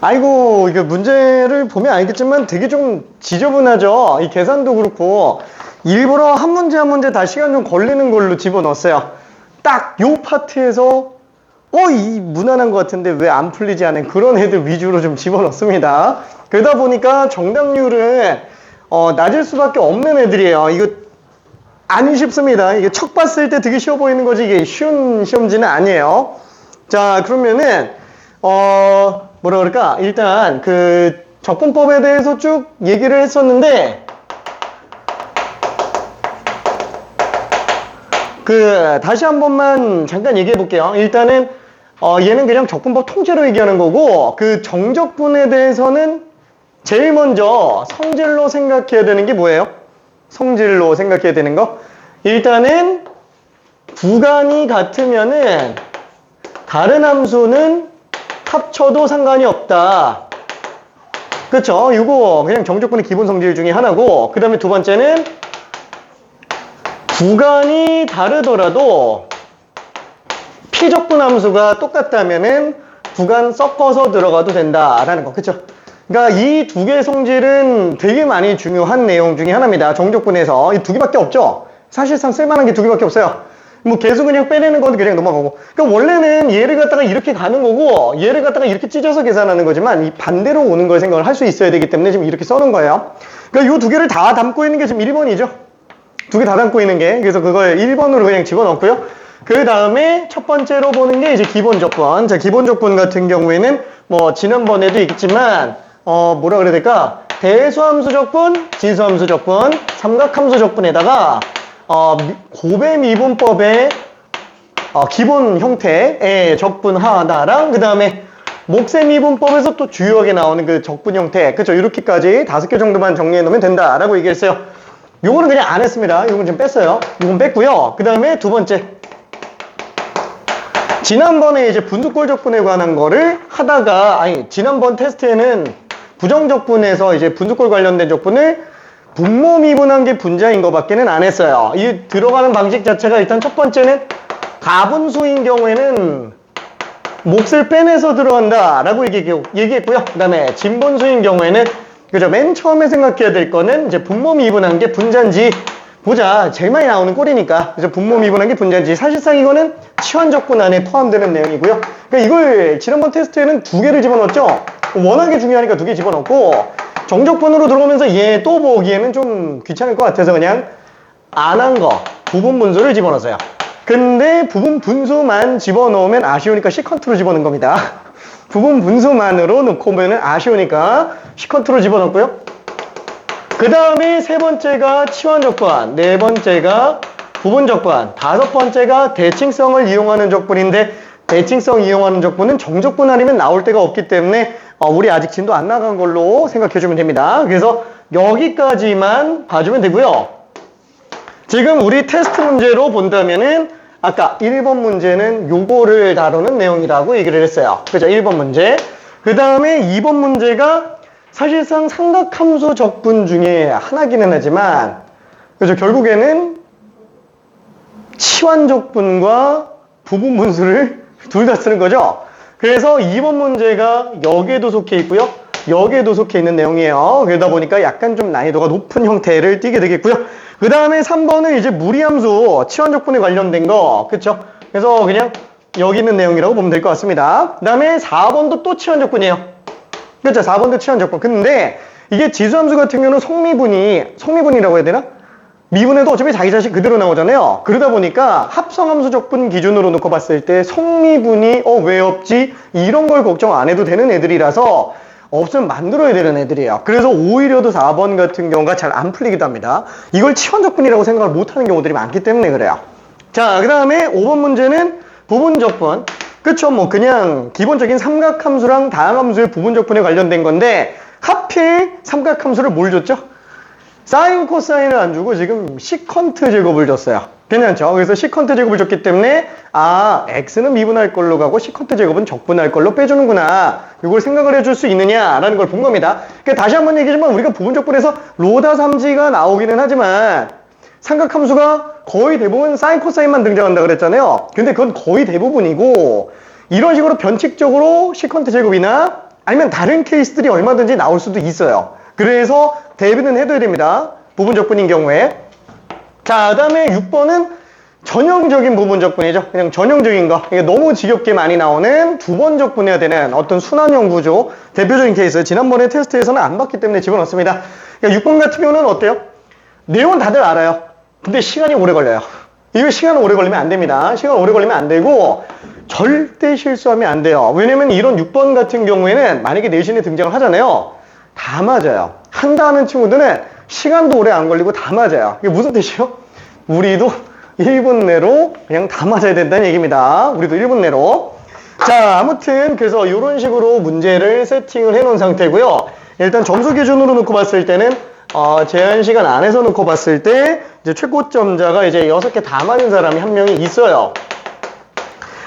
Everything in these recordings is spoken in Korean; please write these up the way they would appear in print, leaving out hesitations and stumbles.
아이고, 이게 문제를 보면 알겠지만 되게 좀 지저분하죠? 이 계산도 그렇고. 일부러 한 문제 한 문제 다 시간 좀 걸리는 걸로 집어넣었어요. 딱 요 파트에서, 이 무난한 것 같은데 왜 안 풀리지 않은 그런 애들 위주로 좀 집어넣습니다. 그러다 보니까 정답률은, 낮을 수밖에 없는 애들이에요. 이거, 안 쉽습니다. 이게 척 봤을 때 되게 쉬워 보이는 거지, 이게 쉬운 시험지는 아니에요. 자, 그러면은, 뭐라 그럴까? 일단 그 적분법에 대해서 쭉 얘기를 했었는데 다시 한 번만 잠깐 얘기해 볼게요. 일단은 얘는 그냥 적분법 통째로 얘기하는 거고 그 정적분에 대해서는 제일 먼저 성질로 생각해야 되는 게 뭐예요? 성질로 생각해야 되는 거. 일단은 구간이 같으면은 다른 함수는 합쳐도 상관이 없다. 그쵸? 이거 그냥 정적분의 기본 성질 중에 하나고, 그 다음에 두 번째는 구간이 다르더라도 피적분 함수가 똑같다면은 구간 섞어서 들어가도 된다라는 거. 그쵸? 그러니까 이 두 개의 성질은 되게 많이 중요한 내용 중에 하나입니다. 정적분에서 이 두 개밖에 없죠? 사실상 쓸만한 게 두 개밖에 없어요. 뭐 계속 그냥 빼내는 건 그냥 넘어가고. 그러니까 원래는 얘를 갖다가 이렇게 가는 거고 얘를 갖다가 이렇게 찢어서 계산하는 거지만 이 반대로 오는 걸 생각을 할 수 있어야 되기 때문에 지금 이렇게 써놓은 거예요. 그러니까 이 두 개를 다 담고 있는 게 지금 1번이죠. 두 개 다 담고 있는 게. 그래서 그걸 1번으로 그냥 집어넣고요. 그 다음에 첫 번째로 보는 게 이제 기본 조건. 자, 기본 조건 같은 경우에는 뭐 지난번에도 있겠지만 뭐라 그래야 될까? 대수함수 적분, 지수함수 적분, 삼각함수 적분에다가 고배미분법의 기본 형태의 적분 하나랑 그 다음에 목세미분법에서 또 주요하게 나오는 그 적분 형태, 그쵸? 이렇게까지 5개 정도만 정리해 놓으면 된다라고 얘기했어요. 요거는 그냥 안 했습니다. 요건 좀 뺐어요. 요건 뺐고요. 그 다음에 두 번째, 지난번에 이제 분수꼴 적분에 관한 거를 하다가, 지난번 테스트에는 부정적분에서 이제 분수꼴 관련된 적분을 분모미분한 게 분자인 것밖에는 안 했어요. 이 들어가는 방식 자체가 일단 첫 번째는 가분수인 경우에는 몫을 빼내서 들어간다 라고 얘기했고요. 그 다음에 진분수인 경우에는 그죠? 맨 처음에 생각해야 될 거는 이제 분모미분한 게 분자인지 보자. 제일 많이 나오는 꼴이니까. 그죠? 분모미분한 게 분자인지. 사실상 이거는 치환적분 안에 포함되는 내용이고요. 그러니까 이걸 지난번 테스트에는 두 개를 집어넣었죠. 워낙에 중요하니까 두 개 집어넣고 정적분으로 들어오면서 얘 또 보기에는 좀 귀찮을 것 같아서 그냥 안 한 거 부분 분수를 집어넣었어요. 근데 부분 분수만 집어넣으면 아쉬우니까 시컨트로 집어넣은 겁니다. 부분 분수만으로 넣고 보면 아쉬우니까 시컨트로 집어넣고요. 그 다음에 세 번째가 치환적분, 네 번째가 부분적분, 다섯 번째가 대칭성을 이용하는 적분인데 대칭성 이용하는 적분은 정적분 아니면 나올 데가 없기 때문에 우리 아직 진도 안 나간 걸로 생각해주면 됩니다. 그래서 여기까지만 봐주면 되고요. 지금 우리 테스트 문제로 본다면은 아까 1번 문제는 요거를 다루는 내용이라고 얘기를 했어요. 그죠? 1번 문제. 그 다음에 2번 문제가 사실상 삼각함수 적분 중에 하나기는 하지만 그죠? 결국에는 치환적분과 부분분수를 둘 다 쓰는 거죠. 그래서 2번 문제가 여기에도 속해 있고요. 여기에도 속해 있는 내용이에요. 그러다 보니까 약간 좀 난이도가 높은 형태를 띠게 되겠고요. 그 다음에 3번은 이제 무리함수, 치환적분에 관련된 거. 그쵸? 그래서 그냥 여기 있는 내용이라고 보면 될 것 같습니다. 그 다음에 4번도 또 치환적분이에요. 그쵸? 4번도 치환적분. 근데 이게 지수함수 같은 경우는 성미분이라고 해야 되나? 미분에도 어차피 자기 자식 그대로 나오잖아요. 그러다 보니까 합성함수 적분 기준으로 놓고 봤을 때 성미분이 왜 없지? 이런 걸 걱정 안 해도 되는 애들이라서 없으면 만들어야 되는 애들이에요. 그래서 오히려도 4번 같은 경우가 잘 안 풀리기도 합니다. 이걸 치환적분이라고 생각을 못하는 경우들이 많기 때문에 그래요. 자, 그 다음에 5번 문제는 부분적분. 그쵸? 뭐 그냥 기본적인 삼각함수랑 다항함수의 부분적분에 관련된 건데 하필 삼각함수를 뭘 줬죠? 사인 코사인을 안 주고 지금 시컨트 제곱을 줬어요. 괜찮죠? 그래서 시컨트 제곱을 줬기 때문에 x는 미분할 걸로 가고 시컨트 제곱은 적분할 걸로 빼주는구나. 이걸 생각을 해줄 수 있느냐라는 걸 본 겁니다. 그러니까 다시 한번 얘기하지만 우리가 부분적분에서 로다 삼지가 나오기는 하지만 삼각함수가 거의 대부분 사인 코사인만 등장한다 그랬잖아요. 근데 그건 거의 대부분이고 이런 식으로 변칙적으로 시컨트 제곱이나 아니면 다른 케이스들이 얼마든지 나올 수도 있어요. 그래서 대비는 해둬야 됩니다. 부분적분인 경우에. 자, 그 다음에 6번은 전형적인 부분적분이죠. 그냥 전형적인 거. 이게 너무 지겹게 많이 나오는 두 번 적분해야 되는 어떤 순환형 구조. 대표적인 케이스. 지난번에 테스트에서는 안 봤기 때문에 집어넣습니다. 그러니까 6번 같은 경우는 어때요? 내용은 다들 알아요. 근데 시간이 오래 걸려요. 이거 시간 오래 걸리면 안 됩니다. 시간 오래 걸리면 안 되고 절대 실수하면 안 돼요. 왜냐면 이런 6번 같은 경우에는 만약에 내신에 등장을 하잖아요. 다 맞아요. 한다는 친구들은 시간도 오래 안 걸리고 다 맞아요. 이게 무슨 뜻이요? 우리도 1분 내로 그냥 다 맞아야 된다는 얘기입니다. 우리도 1분 내로. 자, 아무튼 그래서 이런 식으로 문제를 세팅을 해 놓은 상태고요. 일단 점수 기준으로 놓고 봤을 때는 제한 시간 안에서 놓고 봤을 때 이제 최고점자가 이제 6개 다 맞은 사람이 한 명이 있어요.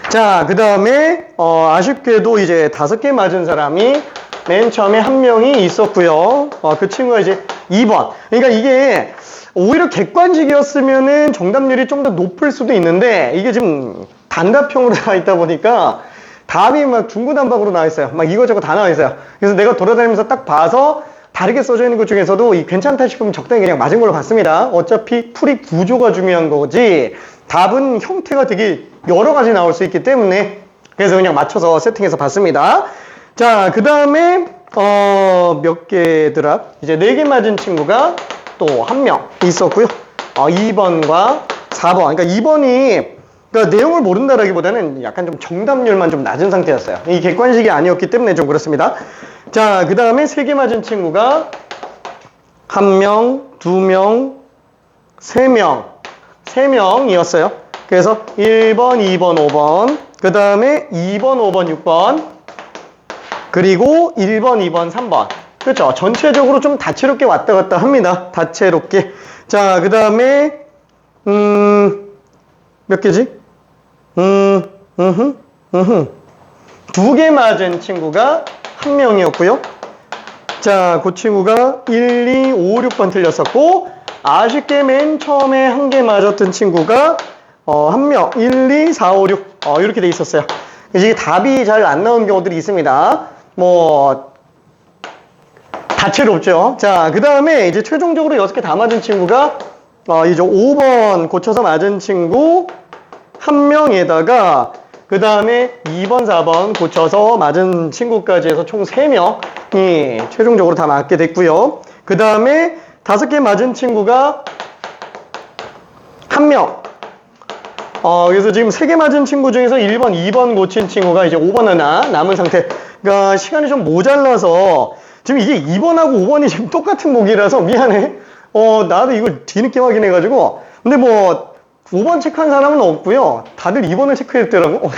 자, 그 다음에 아쉽게도 이제 5개 맞은 사람이 맨 처음에 한 명이 있었고요. 그 친구가 이제 2번. 그러니까 이게 오히려 객관식이었으면은 정답률이 좀 더 높을 수도 있는데 이게 지금 단답형으로 나와 있다 보니까 답이 막 중구난방으로 나와 있어요. 막 이거저거 다 나와 있어요. 그래서 내가 돌아다니면서 딱 봐서 다르게 써져 있는 것 중에서도 이 괜찮다 싶으면 적당히 그냥 맞은 걸로 봤습니다. 어차피 풀이 구조가 중요한 거지 답은 형태가 되게 여러 가지 나올 수 있기 때문에 그래서 그냥 맞춰서 세팅해서 봤습니다. 자, 그 다음에 몇 개더라? 이제 4개 맞은 친구가 또 한 명 있었고요. 2번과 4번. 그러니까 2번이 그러니까 내용을 모른다라기보다는 약간 좀 정답률만 좀 낮은 상태였어요. 이 객관식이 아니었기 때문에 좀 그렇습니다. 자, 그 다음에 3개 맞은 친구가 1명, 2명, 3명, 3명이었어요. 그래서 1번, 2번, 5번, 그 다음에 2번, 5번, 6번, 그리고 1번, 2번, 3번. 그렇죠. 전체적으로 좀 다채롭게 왔다 갔다 합니다. 다채롭게. 자, 그 다음에 몇 개지? 2개 맞은 친구가 한 명이었고요. 자, 그 친구가 1, 2, 5, 6번 틀렸었고 아쉽게 맨 처음에 한 개 맞았던 친구가 한 명, 1, 2, 4, 5, 6 이렇게 돼 있었어요. 이게 답이 잘 안 나온 경우들이 있습니다. 뭐 다채롭죠. 자, 그 다음에 이제 최종적으로 6개 다 맞은 친구가 이제 5번 고쳐서 맞은 친구 한 명에다가 그 다음에 2번, 4번 고쳐서 맞은 친구까지 해서 총 3명이 최종적으로 다 맞게 됐고요. 그 다음에 5개 맞은 친구가 한 명. 그래서 지금 3개 맞은 친구 중에서 1번, 2번 고친 친구가 이제 5번 하나 남은 상태. 그러니까 시간이 좀 모자라서 지금 이게 2번하고 5번이 지금 똑같은 보기라서 미안해. 나도 이걸 뒤늦게 확인해가지고. 근데 뭐 5번 체크한 사람은 없고요. 다들 2번을 체크했더라고.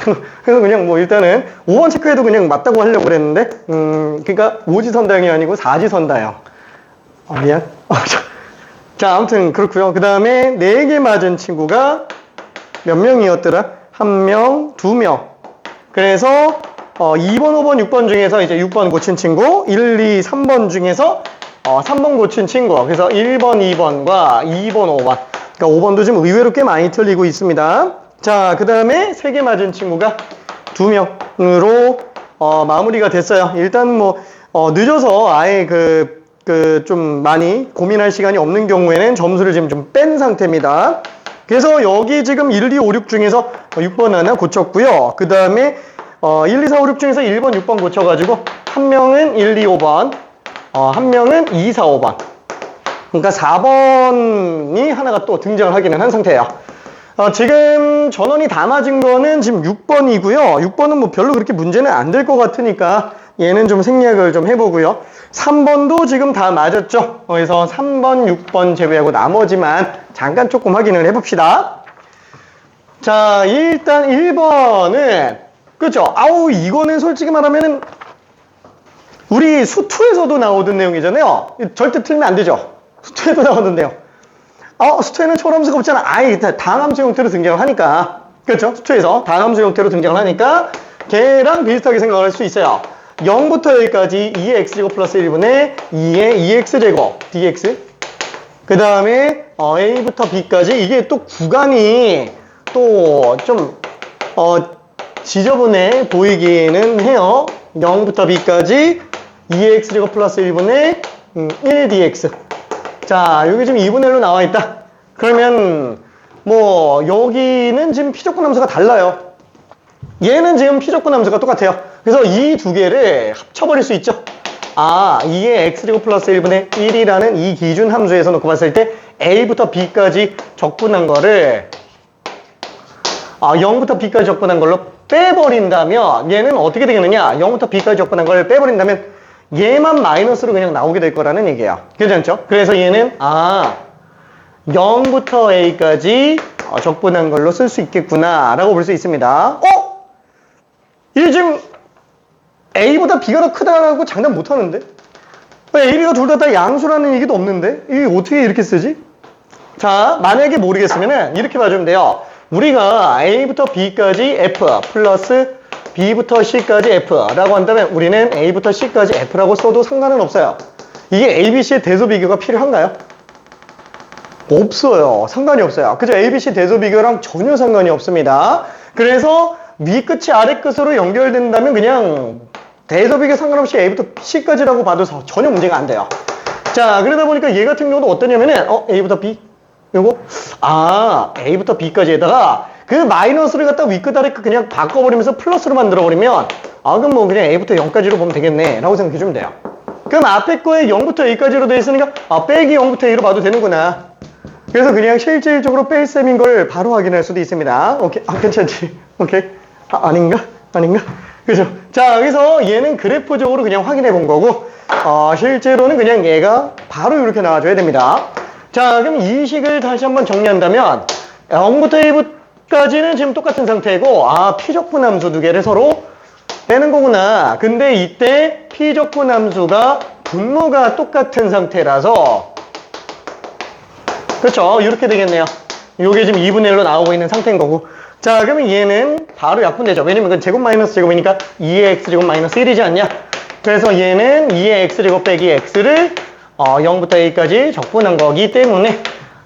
그래서 그냥 뭐 일단은 5번 체크해도 그냥 맞다고 하려고 그랬는데 그러니까 5지선다형이 아니고 4지선다형. 미안. 자, 아무튼 그렇고요. 그 다음에 4개 맞은 친구가 몇 명이었더라? 1명, 2명. 그래서 2번, 5번, 6번 중에서 이제 6번 고친 친구, 1, 2, 3번 중에서 3번 고친 친구. 그래서 1번, 2번과 2번, 5번. 그러니까 5번도 지금 의외로 꽤 많이 틀리고 있습니다. 자, 그 다음에 3개 맞은 친구가 2명으로 마무리가 됐어요. 일단 뭐 늦어서 아예 좀 많이 고민할 시간이 없는 경우에는 점수를 지금 좀 뺀 상태입니다. 그래서 여기 지금 1, 2, 5, 6 중에서 6번 하나 고쳤고요. 그 다음에 1, 2, 4, 5, 6 중에서 1번, 6번 고쳐가지고 한 명은 1, 2, 5번, 한 명은 2, 4, 5번. 그러니까 4번이 하나가 또 등장을 하기는 한 상태예요. 지금 전원이 다 맞은 거는 지금 6번이고요. 6번은 뭐 별로 그렇게 문제는 안 될 것 같으니까 얘는 좀 생략을 좀 해보고요. 3번도 지금 다 맞았죠. 그래서 3번, 6번 제외하고 나머지만 잠깐 조금 확인을 해봅시다. 자, 일단 1번은 그렇죠. 이거는 솔직히 말하면은 우리 수투에서도 나오던 내용이잖아요. 절대 틀면 안 되죠. 수투에도 나오는데요. 수투에는 초람수가 없잖아. 다항함수 형태로 등장을 하니까. 그렇죠. 수투에서 다항함수 형태로 등장을 하니까 걔랑 비슷하게 생각을 할 수 있어요. 0부터 여기까지 2의 x제곱 플러스 1분의 2의 2x제곱 dx. 그 다음에 a부터 b까지 이게 또 구간이 또 좀 지저분해 보이기는 해요. 0부터 b까지 2x제곱 플러스 1분의 1dx. 자, 여기 지금 2분의 1로 나와 있다. 그러면 뭐 여기는 지금 피적분 함수가 달라요. 얘는 지금 피적분 함수가 똑같아요. 그래서 이 두 개를 합쳐버릴 수 있죠. 아, 이게 x제곱 플러스 1분의 1이라는 이 기준 함수에서 놓고 봤을 때 a부터 b까지 적분한 거를 0부터 b까지 적분한 걸로 빼버린다면 얘는 어떻게 되겠느냐? 0부터 b까지 적분한 걸 빼버린다면 얘만 마이너스로 그냥 나오게 될 거라는 얘기예요. 괜찮죠? 그래서 얘는 0부터 a까지 적분한 걸로 쓸 수 있겠구나 라고 볼 수 있습니다. 이게 지금 a보다 b가 더 크다라고 장담 못하는데? a, b가 둘 다 양수라는 얘기도 없는데? 이게 어떻게 이렇게 쓰지? 자, 만약에 모르겠으면 이렇게 봐주면 돼요. 우리가 a부터 b까지 f 플러스 b부터 c까지 f라고 한다면 우리는 a부터 c까지 f라고 써도 상관은 없어요. 이게 a, b, c의 대소 비교가 필요한가요? 없어요. 상관이 없어요. 그죠? a, b, c 대소 비교랑 전혀 상관이 없습니다. 그래서 위 끝이 아래 끝으로 연결된다면 그냥 대소 비교 상관없이 a부터 c까지라고 봐도 전혀 문제가 안 돼요. 자, 그러다 보니까 얘 같은 경우도 어떠냐면은 a부터 b 요거 a부터 b까지에다가 그 마이너스를 갖다 위끝 아래끝 그냥 바꿔버리면서 플러스로 만들어버리면 그럼 뭐 그냥 a부터 0까지로 보면 되겠네 라고 생각해주면 돼요. 그럼 앞에 거에 0부터 a까지로 되어 있으니까 빼기 0부터 a로 봐도 되는구나. 그래서 그냥 실질적으로 뺄 셈인 걸 바로 확인할 수도 있습니다. 오케이. 괜찮지? 오케이. 아닌가? 그죠? 자, 여기서 얘는 그래프적으로 그냥 확인해 본 거고 실제로는 그냥 얘가 바로 이렇게 나와줘야 됩니다. 자, 그럼 이 식을 다시 한번 정리한다면 0부터 a까지는 지금 똑같은 상태고 피적분 함수 두 개를 서로 빼는 거구나. 근데 이때 피적분 함수가 분모가 똑같은 상태라서 그렇죠. 이렇게 되겠네요. 이게 지금 2분의 1로 나오고 있는 상태인 거고. 자, 그러면 얘는 바로 약분되죠. 왜냐면 이건 제곱 마이너스 제곱이니까 2의 x제곱 마이너스 1이지 않냐? 그래서 얘는 2의 x제곱 빼기 x를 0부터 a까지 적분한 거기 때문에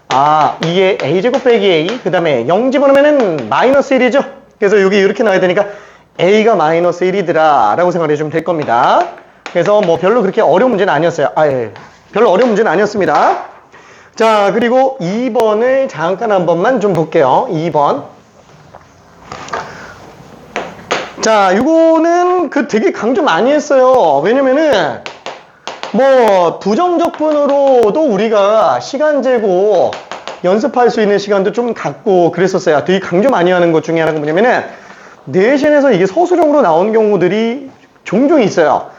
2의 a제곱 빼기 a 그 다음에 0 집어넣으면 마이너스 1이죠. 그래서 여기 이렇게 나와야 되니까 a가 마이너스 1이더라 라고 생각해 주면 될 겁니다. 그래서 뭐 별로 그렇게 어려운 문제는 아니었어요. 별로 어려운 문제는 아니었습니다. 자, 그리고 2번을 잠깐 한 번만 좀 볼게요. 2번. 자, 이거는 되게 강조 많이 했어요. 왜냐면은 뭐 부정적분으로도 우리가 시간 재고 연습할 수 있는 시간도 좀 갖고 그랬었어요. 되게 강조 많이 하는 것 중에 하나가 뭐냐면은 내신에서 이게 서술형으로 나오는 경우들이 종종 있어요.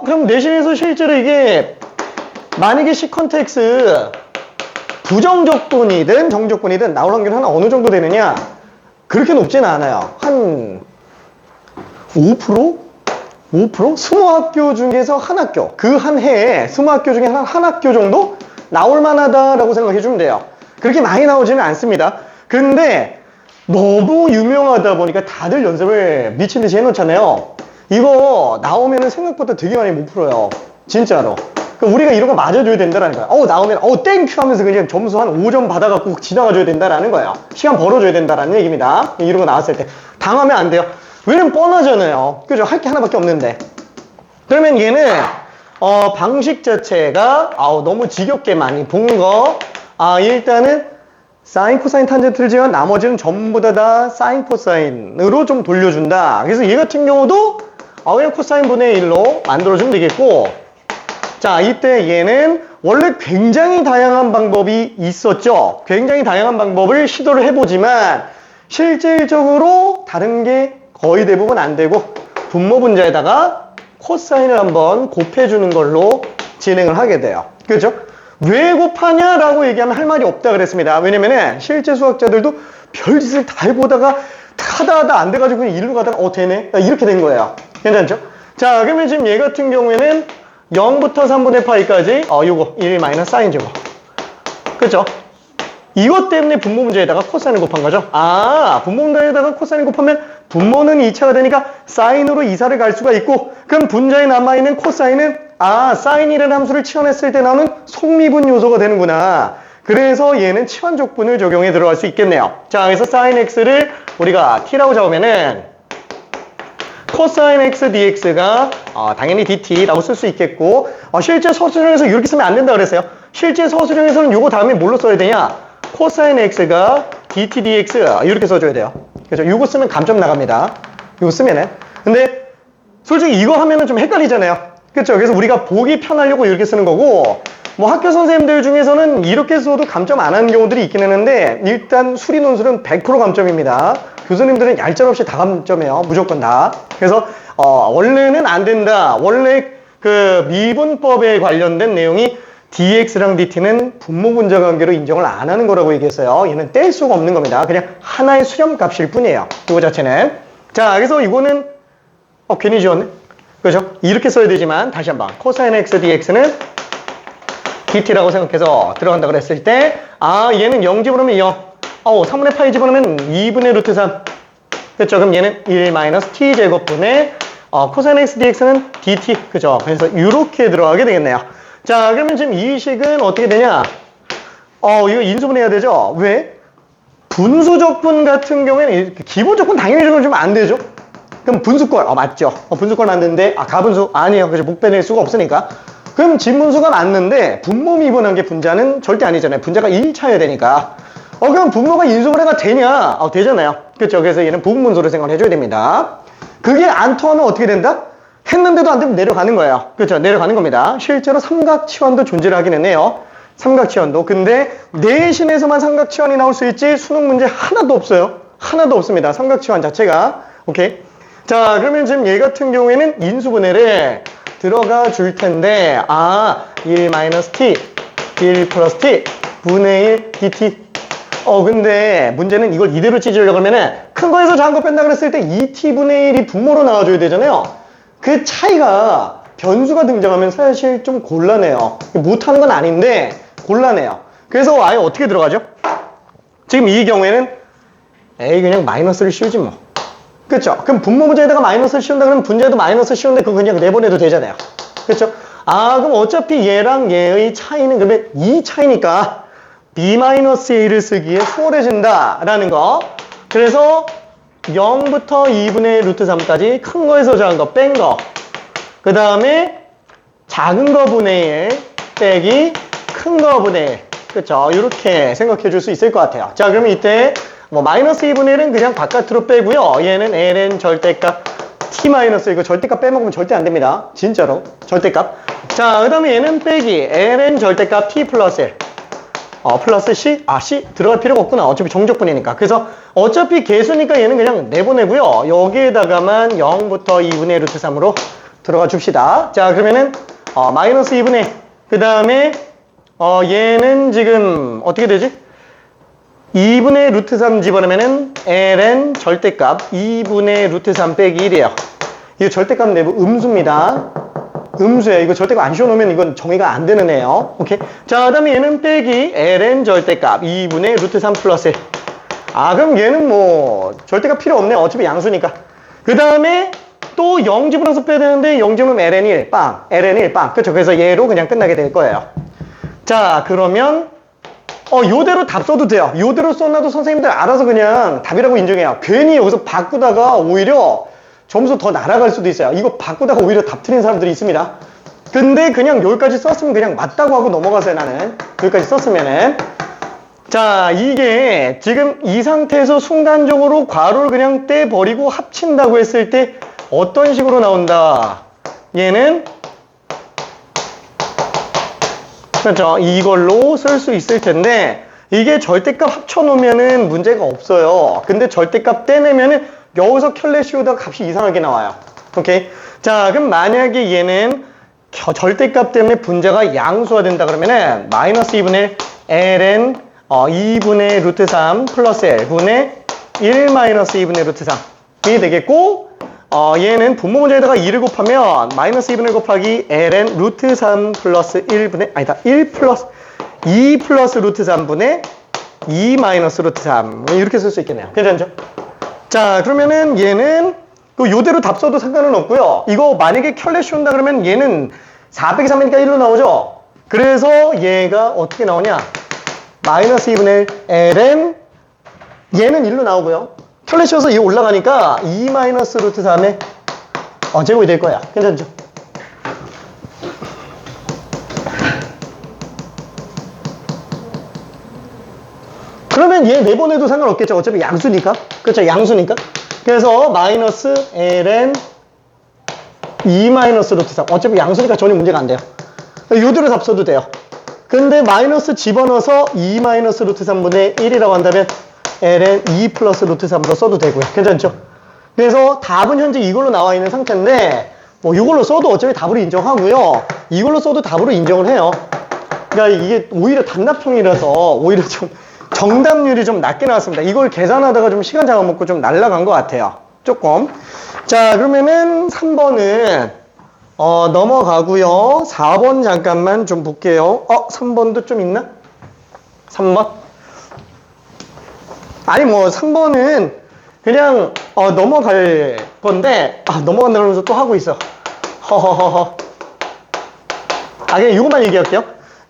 그럼 내신에서 실제로 이게 만약에 시컨텍스 부정적분이든 정적분이든 나올 확률이 어느 정도 되느냐? 그렇게 높지는 않아요. 한 5%? 5%? 20학교 중에서 한 학교, 그 한 해에 20학교 중에 한 학교 정도 나올 만하다라고 생각해 주면 돼요. 그렇게 많이 나오지는 않습니다. 근데 너무 유명하다 보니까 다들 연습을 미친 듯이 해놓잖아요. 이거 나오면은 생각보다 되게 많이 못 풀어요. 진짜로. 그러니까 우리가 이런 거 맞아줘야 된다라는 거야. 나오면 땡큐 하면서 그냥 점수 한 5점 받아갖고 지나가줘야 된다라는 거야. 시간 벌어줘야 된다라는 얘기입니다. 이런 거 나왔을 때 당하면 안 돼요. 왜냐면 뻔하잖아요. 그죠? 할 게 하나밖에 없는데. 그러면 얘는 방식 자체가 너무 지겹게 많이 본 거. 일단은 사인, 코사인, 탄젠트를 제외한 나머지는 전부 다 사인, 코사인으로 좀 돌려준다. 그래서 얘 같은 경우도 그냥 코사인 분의 1로 만들어주면 되겠고, 자, 이때 얘는 원래 굉장히 다양한 방법이 있었죠. 굉장히 다양한 방법을 시도를 해보지만 실질적으로 다른 게 거의 대부분 안 되고 분모 분자에다가 코사인을 한번 곱해주는 걸로 진행을 하게 돼요. 그렇죠? 왜 곱하냐라고 얘기하면 할 말이 없다 그랬습니다. 왜냐면은 실제 수학자들도 별짓을 다 해보다가 하다 안 돼가지고 그냥 일로 가다가 되네? 이렇게 된 거예요. 괜찮죠? 자, 그러면 지금 얘 같은 경우에는 0부터 3분의 파이까지 요거 1 마이너스 사인 제곱. 그쵸? 이것 때문에 분모 문제에다가 코사인을 곱한 거죠. 분모 문제에다가 코사인을 곱하면 분모는 2차가 되니까 사인으로 이사를 갈 수가 있고, 그럼 분자에 남아있는 코사인은 사인이라는 함수를 치환했을 때 나오는 속미분 요소가 되는구나. 그래서 얘는 치환적분을 적용해 들어갈 수 있겠네요. 자, 그래서 사인 x를 우리가 t라고 잡으면은 코사인 x dx가 당연히 dt라고 쓸 수 있겠고, 실제 서술형에서 이렇게 쓰면 안 된다 그랬어요. 실제 서술형에서는 요거 다음에 뭘로 써야 되냐? 코사인 x가 dt dx 이렇게 써줘야 돼요. 그죠? 요거 쓰면 감점 나갑니다. 요거 쓰면은. 근데 솔직히 이거 하면은 좀 헷갈리잖아요. 그쵸? 그래서 우리가 보기 편하려고 이렇게 쓰는 거고, 뭐 학교 선생님들 중에서는 이렇게 써도 감점 안 하는 경우들이 있긴 했는데, 일단 수리 논술은 100% 감점입니다. 교수님들은 얄짤없이 다 감점해요. 무조건 다. 그래서 원래는 안 된다. 원래 그 미분법에 관련된 내용이 dx랑 dt는 분모 분자 관계로 인정을 안 하는 거라고 얘기했어요. 얘는 뗄 수가 없는 겁니다. 그냥 하나의 수렴값일 뿐이에요. 이거 자체는. 자, 그래서 이거는 괜히 지웠네. 그죠? 이렇게 써야 되지만 다시 한번 코사인 x dx는 dt라고 생각해서 들어간다 그랬을 때, 얘는 0 집어넣으면 0. 3분의 파이 집어넣으면 2분의 루트 3. 그쵸? 그럼 얘는 1 마이너스 t 제곱분의 코사인 x dx는 dt. 그죠? 그래서 이렇게 들어가게 되겠네요. 자, 그러면 지금 이 식은 어떻게 되냐? 이거 인수분해야 되죠? 왜? 분수적분 같은 경우에는 기본적분 당연히 주면 안 되죠? 그럼 분수꼴, 맞죠? 분수꼴 맞는데, 가분수, 아니에요. 그죠? 목 빼낼 수가 없으니까. 그럼 진분수가 맞는데, 분모 미분한 게 분자는 절대 아니잖아요. 분자가 1차여야 되니까. 그럼 분모가 인수분해가 되냐? 되잖아요. 그쵸? 그래서 얘는 부분분수로 생각을 해줘야 됩니다. 그게 안 통하면 어떻게 된다? 했는데도 안 되면 내려가는 거예요. 그렇죠? 내려가는 겁니다. 실제로 삼각치환도 존재를 하기는 해요. 삼각치환도. 근데 내신에서만 삼각치환이 나올 수 있지 수능 문제 하나도 없어요. 하나도 없습니다. 삼각치환 자체가. 오케이. 자, 그러면 지금 얘 같은 경우에는 인수분해를 들어가 줄 텐데, 1 마이너스 t, 1 플러스 t, 분의 1 dt. 근데 문제는 이걸 이대로 찢으려고 하면은 큰 거에서 작은 거 뺀다 그랬을 때 2t분의 1이 분모로 나와줘야 되잖아요. 그 차이가 변수가 등장하면 사실 좀 곤란해요. 못하는 건 아닌데 곤란해요. 그래서 아예 어떻게 들어가죠? 지금 이 경우에는 그냥 마이너스를 씌우지 뭐. 그쵸? 그럼 분모 문제에다가 마이너스를 씌운다 그러면 분자에도 마이너스 씌우는데 그거 그냥 내보내도 되잖아요. 그쵸? 그럼 어차피 얘랑 얘의 차이는 그러면 2 차이니까 b-a를 쓰기에 수월해진다 라는 거. 그래서 0부터 2분의 루트 3까지 큰 거에서 작은 거 뺀 거. 그 다음에 작은 거 분의 1 빼기 큰 거 분의 1. 그쵸? 이렇게 생각해 줄 수 있을 것 같아요. 자, 그러면 이때 마이너스 2분의 1은 그냥 바깥으로 빼고요. 얘는 ln 절대값 t- 이거 절대값 빼먹으면 절대 안 됩니다. 진짜로. 절대값. 자, 그 다음에 얘는 빼기 ln 절대값 t 플러스 1. 플러스 C? C 들어갈 필요가 없구나. 어차피 정적분이니까. 그래서 어차피 개수니까 얘는 그냥 내보내고요. 여기에다가만 0부터 2분의 루트 3으로 들어가 줍시다. 자, 그러면은 마이너스 2분의 그 다음에 얘는 지금 어떻게 되지? 2분의 루트 3 집어넣으면은 ln 절대값 2분의 루트 3 빼기 1이에요. 이거 절대값 내부 음수입니다. 음수예요. 이거 절대값 안 씌워놓으면 이건 정의가 안 되는 애예요. 오케이. 자, 그 다음에 얘는 빼기 ln 절대값 2분의 루트 3 플러스 1. 그럼 얘는 절대값 필요 없네. 어차피 양수니까. 그 다음에 또 0 집어넣어서 빼야 되는데 0 집으면 ln 1 빵. ln 1 빵. 그쵸? 그래서 얘로 그냥 끝나게 될 거예요. 자, 그러면 요대로 답 써도 돼요. 요대로 써놔도 선생님들 알아서 그냥 답이라고 인정해요. 괜히 여기서 바꾸다가 오히려 점수 더 날아갈 수도 있어요. 이거 바꾸다가 오히려 답 틀린 사람들이 있습니다. 근데 그냥 여기까지 썼으면 그냥 맞다고 하고 넘어가세요. 나는 여기까지 썼으면은. 자, 이게 지금 이 상태에서 순간적으로 괄호를 그냥 떼버리고 합친다고 했을 때 어떤 식으로 나온다? 얘는 그렇죠. 이걸로 쓸 수 있을 텐데 이게 절대값 합쳐놓으면은 문제가 없어요. 근데 절대값 떼내면은 여기서 켤레 씌우다가 값이 이상하게 나와요. 오케이. 자, 그럼 만약에 얘는 절대값 때문에 분자가 양수화 된다 그러면은 마이너스 2분의 ln 2분의 루트 3 플러스 1 분의 1 마이너스 2분의 루트 3이 되겠고, 얘는 분모 문제에다가 2를 곱하면 마이너스 2분의 곱하기 ln 루트 3 플러스 1분의 1 플러스 2 플러스 루트 3분의 2 마이너스 루트 3 이렇게 쓸 수 있겠네요. 괜찮죠? 자, 그러면은 얘는 요대로 답 써도 상관은 없고요. 이거 만약에 켤레 씌운다 그러면 얘는 4 빼기 3이니까 1로 나오죠? 그래서 얘가 어떻게 나오냐? 마이너스 2분의 ln 얘는 1로 나오고요. 켤레 씌워서 얘 올라가니까 2 마이너스 루트 3에 제곱이 될 거야. 괜찮죠? 그러면 얘 내보내도 상관없겠죠. 어차피 양수니까. 그렇죠? 양수니까. 그래서 마이너스 ln 2 마이너스 루트 3. 어차피 양수니까 전혀 문제가 안 돼요. 요대로 답 써도 돼요. 근데 마이너스 집어넣어서 2 마이너스 루트 3분의 1이라고 한다면 ln 2 플러스 루트 3으로 써도 되고요. 괜찮죠? 그래서 답은 현재 이걸로 나와 있는 상태인데 뭐 이걸로 써도 어차피 답으로 인정하고요. 이걸로 써도 답으로 인정을 해요. 그러니까 이게 오히려 단답형이라서 오히려 좀 정답률이 좀 낮게 나왔습니다. 이걸 계산하다가 좀 시간 잡아먹고 좀 날라간 것 같아요. 조금. 자, 그러면은 3번은 넘어가고요. 4번 잠깐만 좀 볼게요. 3번도 좀 있나? 3번? 아니 뭐 3번은 그냥 넘어갈 건데 넘어간다 그러면서 또 하고 있어. 허허허허. 그냥 이것만 얘기할게요.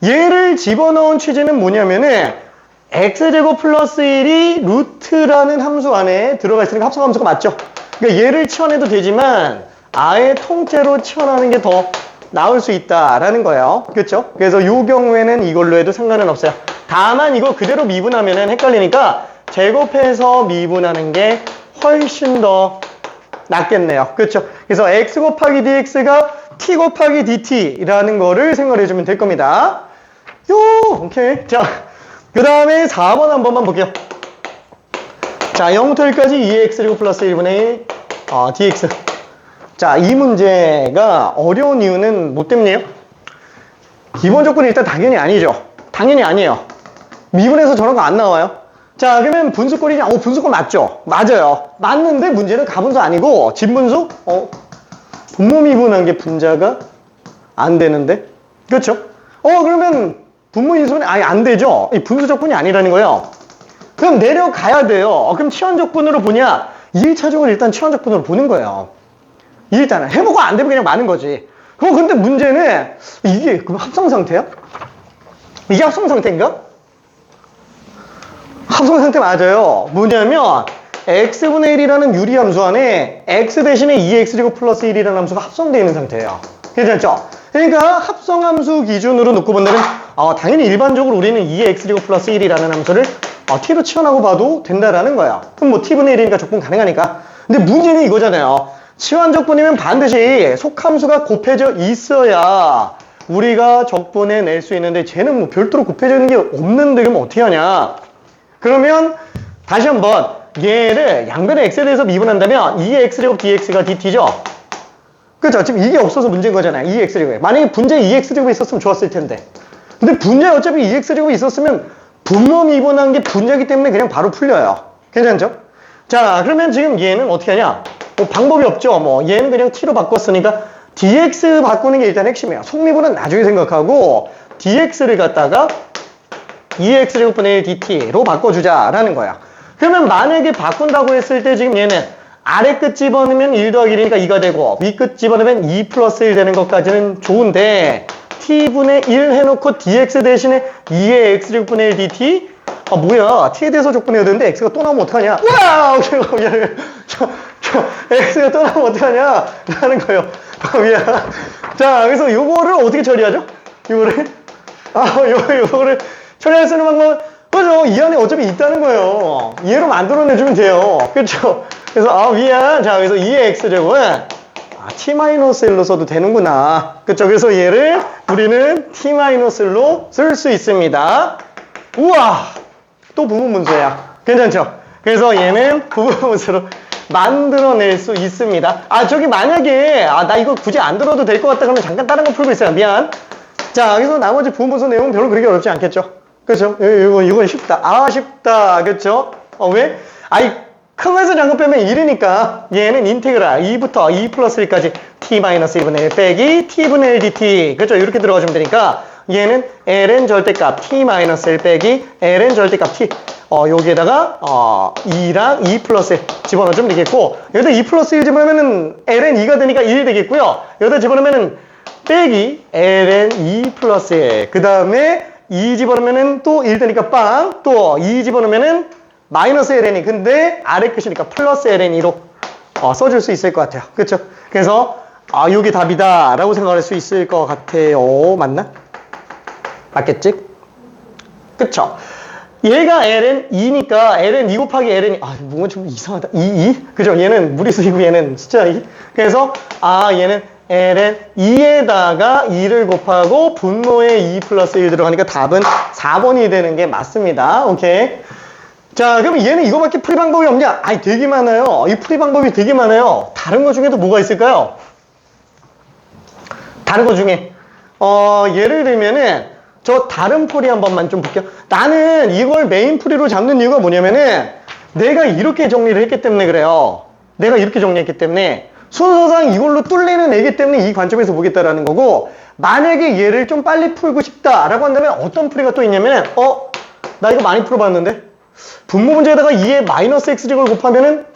얘를 집어넣은 취지는 뭐냐면은 x제곱 플러스 1이 루트라는 함수 안에 들어가 있으니까 합성함수가 맞죠? 그러니까 얘를 치워내도 되지만 아예 통째로 치워나는 게 더 나을 수 있다라는 거예요. 그렇죠? 그래서 이 경우에는 이걸로 해도 상관은 없어요. 다만 이거 그대로 미분하면 헷갈리니까 제곱해서 미분하는 게 훨씬 더 낫겠네요. 그렇죠? 그래서 x 곱하기 dx가 t 곱하기 dt라는 거를 생각해주면 될 겁니다. 오케이. 자, 그 다음에 4번 한 번만 볼게요. 자, 0부터 1까지 2x 플러스 1분의 1 dx. 자, 이 문제가 어려운 이유는 뭐 때문이에요? 기본 조건이 일단 당연히 아니죠. 당연히 아니에요. 미분에서 저런 거 안 나와요. 자, 그러면 분수꼴이냐? 분수꼴 맞죠? 맞아요. 맞는데 문제는 가분수 아니고 진분수? 분모 미분한 게 분자가 안 되는데? 그렇죠? 그러면 분모 인수분해 아예 안 되죠? 이 분수 조건이 아니라는 거예요. 그럼 내려가야 돼요. 그럼 치환조건으로 보냐? 1차적으로 일단 치환조건으로 보는 거예요. 일단은 해보고 안 되면 그냥 마는 거지. 근데 문제는 이게 그럼 합성 상태야? 이게 합성 상태인가? 합성 상태 맞아요. 뭐냐면 x분의 1이라는 유리함수 안에 x 대신에 2x제곱 플러스 1이라는 함수가 합성되어 있는 상태예요. 괜찮죠? 그러니까 합성함수 기준으로 놓고 본다면 당연히 일반적으로 우리는 2x제곱 플러스 1이라는 함수를 t로 치환하고 봐도 된다라는 거야. 그럼 뭐 t분의 1이니까 적분 가능하니까. 근데 문제는 이거잖아요. 치환 적분이면 반드시 속함수가 곱해져 있어야 우리가 적분해 낼 수 있는데 쟤는 뭐 별도로 곱해져 있는 게 없는데 그러면 어떻게 하냐? 그러면 다시 한번 얘를 양변의 x에 대해서 미분한다면 2x제곱 dx가 dt죠? 그죠? 지금 이게 없어서 문제인 거잖아요. 2x제곱에. 만약에 분자에 2x제곱이 있었으면 좋았을 텐데. 근데 분자에 어차피 2x제곱이 있었으면 분모 미분한 게 분자이기 때문에 그냥 바로 풀려요. 괜찮죠? 자, 그러면 지금 얘는 어떻게 하냐? 방법이 없죠. 얘는 그냥 t로 바꿨으니까 dx 바꾸는 게 일단 핵심이에요. 속미분은 나중에 생각하고 dx를 갖다가 2x제곱분의 1 dt로 바꿔주자라는 거야. 그러면 만약에 바꾼다고 했을 때 지금 얘는 아래 끝 집어넣으면 1 더하기 1이니까 2가 되고 위 끝 집어넣으면 2 플러스 1 되는 것까지는 좋은데 t분의 1 해놓고 dx 대신에 2의 x제곱분의 1 dt 뭐야 t에 대해서 적분해야 되는데 x가 또 나오면 어떡하냐. 우와 x가 또 나오면 어떡하냐 라는 거예요. 미안. 자, 그래서 요거를 어떻게 처리하죠? 요거를 요거를 처리할 수 있는 방법은 그죠? 이 안에 어차피 있다는 거예요. 얘로 만들어내주면 돼요. 그렇죠? 그래서 미안. 자, 그래서 2의 x제곱은 t-1로 써도 되는구나. 그렇죠? 그래서 얘를 우리는 t-1로 쓸 수 있습니다. 우와! 또 부분분수야. 괜찮죠? 그래서 얘는 부분분수로 만들어낼 수 있습니다. 저기 만약에 나 이거 굳이 안 들어도 될 것 같다 그러면 잠깐 다른 거 풀고 있어요. 미안. 자, 그래서 나머지 부분분수 내용은 별로 그렇게 어렵지 않겠죠? 그렇죠? 이건 쉽다. 쉽다. 그렇죠? 왜? 큰 거에서 작은 거 빼면 1이니까 얘는 인테그랄 2부터 2 플러스 1까지 t-1분의 1 빼기 t분의 1 dt. 그렇죠? 이렇게 들어가주면 되니까 얘는 ln 절대값 t-1 빼기 ln 절대값 t. 여기에다가 2랑 2 플러스 1 집어넣어주면 되겠고, 여기다 2 플러스 1 집어넣으면 ln 2가 되니까 1 되겠고요. 여기다 집어넣으면 빼기 ln 2 플러스 1. 그 다음에 2 집어넣으면 또 1 되니까 빵. 또 2 집어넣으면 마이너스 ln이. 근데 아래 끝이니까 플러스 ln이로 써줄 수 있을 것 같아요. 그쵸? 그래서 요게 답이다 라고 생각할 수 있을 것 같아요. 맞나? 맞겠지? 그쵸? 얘가 ln 2니까 ln 2 곱하기 ln이 뭔가 좀 이상하다. 2? 그죠? 얘는 무리수이고 얘는 숫자 2. 그래서 얘는 ln 2에다가 2를 곱하고 분모에 2 플러스 1 들어가니까 답은 4번이 되는 게 맞습니다. 오케이. 자, 그럼 얘는 이거밖에 풀이 방법이 없냐? 되게 많아요. 이 풀이 방법이 되게 많아요. 다른 것 중에도 뭐가 있을까요? 다른 것 중에 예를 들면은 저 다른 풀이 한 번만 좀 볼게요. 나는 이걸 메인 풀이로 잡는 이유가 뭐냐면은 내가 이렇게 정리를 했기 때문에 그래요. 내가 이렇게 정리했기 때문에 순서상 이걸로 뚫리는 애기 때문에 이 관점에서 보겠다라는 거고, 만약에 얘를 좀 빨리 풀고 싶다라고 한다면 어떤 풀이가 또 있냐면 나 이거 많이 풀어봤는데 분모 문제에다가 2의 마이너스 x제곱을 곱하면은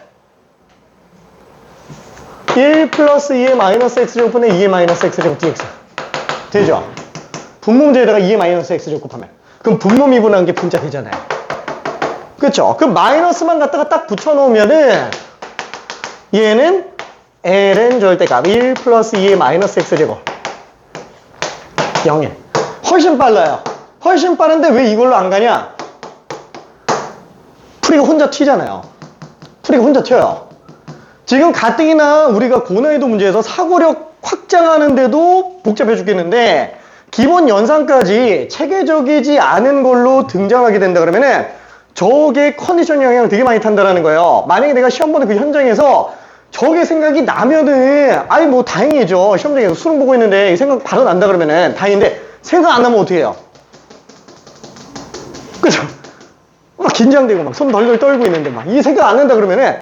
1 플러스 2의 마이너스 x제곱분의 2의 마이너스 x제곱 dx 되죠? 분모 문제에다가 2의 마이너스 x제곱 곱하면 그럼 분모 미분한 게 분자 되잖아요. 그쵸? 그 마이너스만 갖다가 딱 붙여놓으면은 얘는 ln 절대값 1 플러스 2의 마이너스 x제곱 0일 훨씬 빨라요. 훨씬 빠른데 왜 이걸로 안 가냐? 풀이가 혼자 튀잖아요. 풀이가 혼자 튀어요. 지금 가뜩이나 우리가 고난이도 문제에서 사고력 확장하는데도 복잡해 죽겠는데 기본 연산까지 체계적이지 않은 걸로 등장하게 된다 그러면은 저게 컨디션 영향을 되게 많이 탄다라는 거예요. 만약에 내가 시험 보는 그 현장에서 저게 생각이 나면은 뭐 다행이죠. 시험장에서 수능 보고 있는데 이 생각 바로 난다 그러면은 다행인데 생각 안 나면 어떻게 해요? 그죠? 막 긴장되고 막 손 덜덜 떨고 있는데 막 이 생각 안 난다 그러면은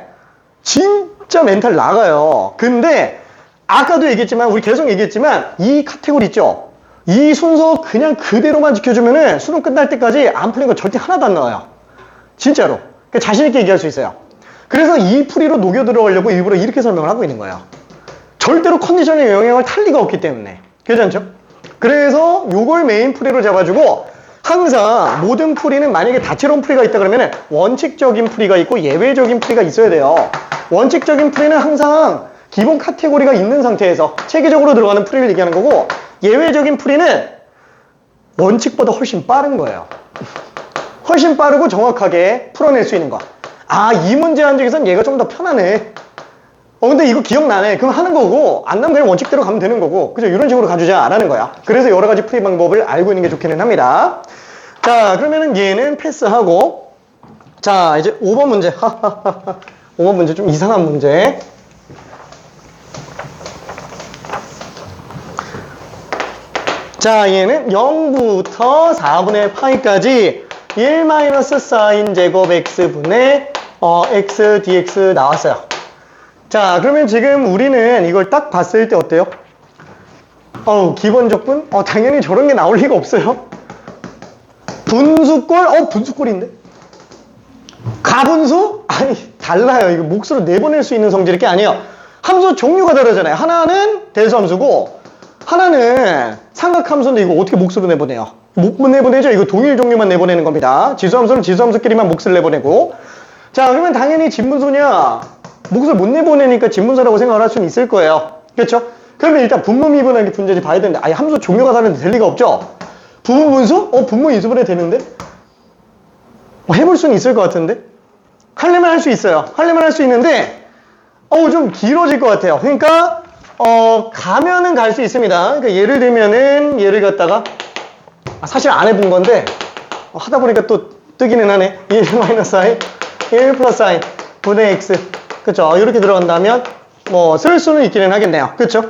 진짜 멘탈 나가요. 근데 아까도 얘기했지만 우리 계속 얘기했지만 이 카테고리 있죠? 이 순서 그냥 그대로만 지켜주면은 수능 끝날 때까지 안 풀린 거 절대 하나도 안 나와요. 진짜로. 그러니까 자신 있게 얘기할 수 있어요. 그래서 이 풀이로 녹여 들어가려고 일부러 이렇게 설명을 하고 있는 거예요. 절대로 컨디션에 영향을 탈 리가 없기 때문에. 괜찮죠? 그래서 요걸 메인 풀이로 잡아주고 항상 모든 풀이는 만약에 다채로운 풀이가 있다 그러면 원칙적인 풀이가 있고 예외적인 풀이가 있어야 돼요. 원칙적인 풀이는 항상 기본 카테고리가 있는 상태에서 체계적으로 들어가는 풀이를 얘기하는 거고, 예외적인 풀이는 원칙보다 훨씬 빠른 거예요. 훨씬 빠르고 정확하게 풀어낼 수 있는 거. 이 문제 한적에선 얘가 좀 더 편하네. 근데 이거 기억나네. 그럼 하는 거고, 안 나면 그냥 원칙대로 가면 되는 거고, 그죠? 이런 식으로 가주자라는 거야. 그래서 여러 가지 풀이 방법을 알고 있는 게 좋기는 합니다. 자, 그러면은 얘는 패스하고, 자, 이제 5번 문제. 5번 문제 좀 이상한 문제. 자, 얘는 0부터 4분의 파이까지 1-sin 제곱 x분의 x dx 나왔어요. 자, 그러면 지금 우리는 이걸 딱 봤을 때 어때요? 기본적분? 당연히 저런 게 나올 리가 없어요. 분수꼴? 분수꼴인데? 가분수? 달라요. 이거 몫으로 내보낼 수 있는 성질이 게 아니에요. 함수 종류가 다르잖아요. 하나는 대수함수고, 하나는 삼각함수인데 이거 어떻게 몫으로 내보내요? 못 내보내죠? 이거 동일 종류만 내보내는 겁니다. 지수함수는 지수함수끼리만 몫을 내보내고. 자, 그러면 당연히 진분수냐? 몫을 못 내보내니까 진분수라고 생각을 할 수는 있을 거예요. 그렇죠? 그러면 일단 분모 미분하기 분자지 봐야 되는데, 함수 종류가 다른데 될 리가 없죠? 부분분수? 분모 인수분해 되는데? 해볼 수는 있을 것 같은데? 하려면 할 수 있어요. 하려면 할 수 있는데, 좀 길어질 것 같아요. 그러니까, 가면은 갈 수 있습니다. 그러니까 예를 들면은, 얘를 갖다가, 사실 안 해본 건데, 하다 보니까 또 뜨기는 하네. 1-i, 1 플러스 i, 분의 x. 그쵸? 이렇게 들어간다면, 쓸 수는 있기는 하겠네요. 그쵸?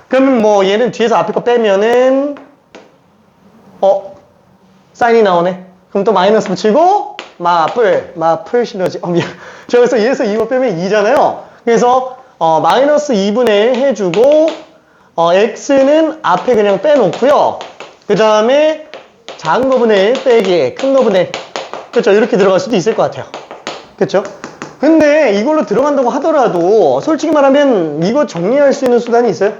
그러면 얘는 뒤에서 앞에 거 빼면은, 사인이 나오네. 그럼 또 마이너스 붙이고, 마플 시너지. 미안. 제가 그래서 2에서 2거 빼면 2잖아요. 그래서, 마이너스 2분의 1 해주고, x는 앞에 그냥 빼놓고요. 그 다음에, 작은 거분의 1 빼기, 큰 거분의 1. 그쵸? 이렇게 들어갈 수도 있을 것 같아요. 그쵸? 근데 이걸로 들어간다고 하더라도, 솔직히 말하면, 이거 정리할 수 있는 수단이 있어요?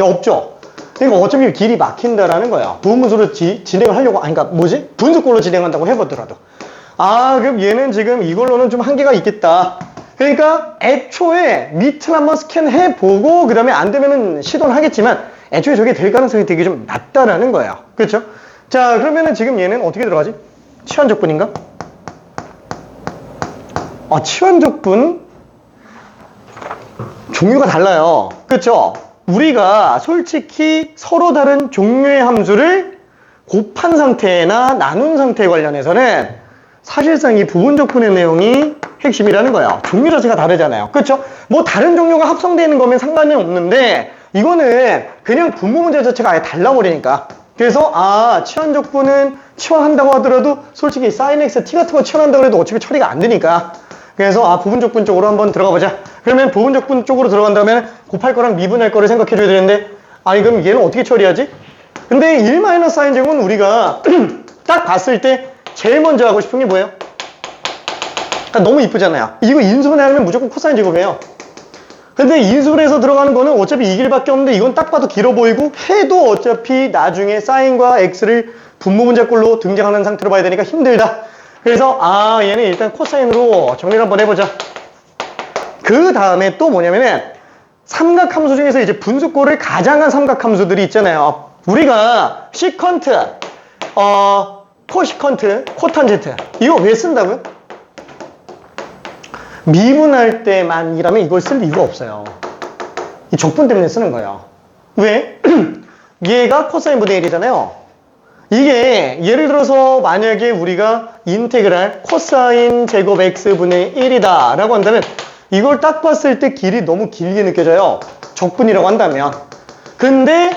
없죠? 그러니까 어차피 길이 막힌다라는 거야. 부분분수로 진행을 하려고, 분수꼴로 진행한다고 해보더라도. 그럼 얘는 지금 이걸로는 좀 한계가 있겠다. 그러니까 애초에 밑을 한번 스캔해보고 그 다음에 안 되면은 시도는 하겠지만 애초에 저게 될 가능성이 되게 좀 낮다라는 거예요. 그렇죠? 자, 그러면은 지금 얘는 어떻게 들어가지? 치환적분인가? 치환적분 종류가 달라요. 그렇죠? 우리가 솔직히 서로 다른 종류의 함수를 곱한 상태나 나눈 상태에 관련해서는 사실상 이 부분적분의 내용이 핵심이라는 거예요. 종류 자체가 다르잖아요. 그렇죠? 뭐 다른 종류가 합성되어 있는 거면 상관은 없는데 이거는 그냥 분모 문제 자체가 아예 달라버리니까. 그래서 치환적분은 치환한다고 하더라도 솔직히 sin x, t 같은 거 치환한다고 해도 어차피 처리가 안 되니까. 그래서 부분적분 쪽으로 한번 들어가 보자. 그러면 부분적분 쪽으로 들어간다면 곱할 거랑 미분할 거를 생각해 줘야 되는데 그럼 얘는 어떻게 처리하지? 근데 1-sin 제곱은 우리가 딱 봤을 때 제일 먼저 하고 싶은 게 뭐예요? 너무 이쁘잖아요. 이거 인수분해 하면 무조건 코사인 제곱이에요. 근데 인수분해해서 들어가는 거는 어차피 이 길밖에 없는데 이건 딱 봐도 길어 보이고 해도 어차피 나중에 사인과 x를 분모 문자꼴로 등장하는 상태로 봐야 되니까 힘들다. 그래서 얘는 일단 코사인으로 정리를 한번 해보자. 그 다음에 또 뭐냐면은 삼각함수 중에서 이제 분수꼴을 가장한 삼각함수들이 있잖아요. 우리가 시컨트, 코시컨트, 코탄젠트 이거 왜 쓴다고요? 미분할 때만이라면 이걸 쓸 이유가 없어요. 이 적분 때문에 쓰는 거예요. 왜? 얘가 코사인분의 1이잖아요. 이게 예를 들어서 만약에 우리가 인테그랄 코사인 제곱 x분의 1이다 라고 한다면 이걸 딱 봤을 때 길이 너무 길게 느껴져요. 적분이라고 한다면. 근데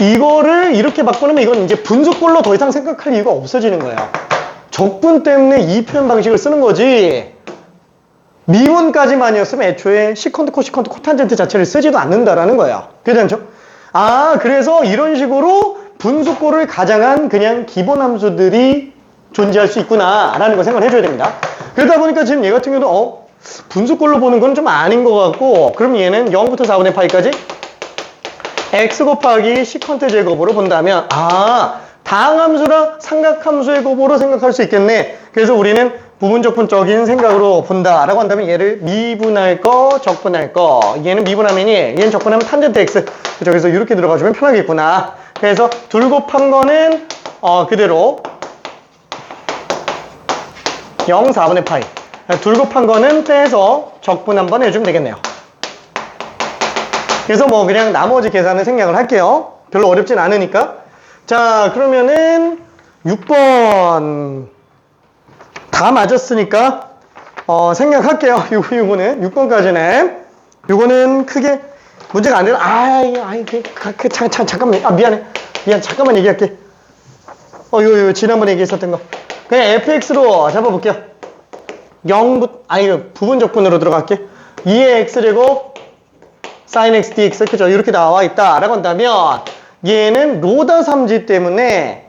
이거를 이렇게 바꾸면 이건 이제 분수꼴로 더 이상 생각할 이유가 없어지는 거예요. 적분 때문에 이 표현 방식을 쓰는 거지 미분까지만이었으면 애초에 시컨트, 코시컨트, 코탄젠트 자체를 쓰지도 않는다라는 거예요. 그렇죠? 그래서 이런 식으로 분수꼴을 가장한 그냥 기본 함수들이 존재할 수 있구나라는 걸 생각을 해줘야 됩니다. 그러다 보니까 지금 얘 같은 경우도 분수꼴로 보는 건 좀 아닌 것 같고 그럼 얘는 0부터 4분의 파이까지 x 곱하기 시컨트 제곱으로 본다면 다항함수랑 삼각함수의 곱으로 생각할 수 있겠네. 그래서 우리는 부분적분적인 생각으로 본다라고 한다면 얘를 미분할 거, 적분할 거. 얘는 미분하면 1, 얘는 적분하면 탄젠트 x. 그렇죠? 그래서 이렇게 들어가주면 편하겠구나. 그래서 둘 곱한 거는 그대로 0, 4분의 파이. 둘 곱한 거는 빼서 적분 한번 해주면 되겠네요. 그래서 뭐 그냥 나머지 계산을 생략을 할게요. 별로 어렵진 않으니까. 자, 그러면은 6번 다 맞았으니까 생략할게요. 요거는 6번까지는 요거는 크게 문제가 안 되나? 잠깐만. 미안해. 잠깐만 얘기할게. 요 지난번에 얘기했었던 거. 그냥 fx로 잡아볼게요. 0부터 부분적분으로 들어갈게. 2의 x제곱 sin x dx 그죠? 이렇게 나와 있다 라고 한다면 얘는 로다 삼지 때문에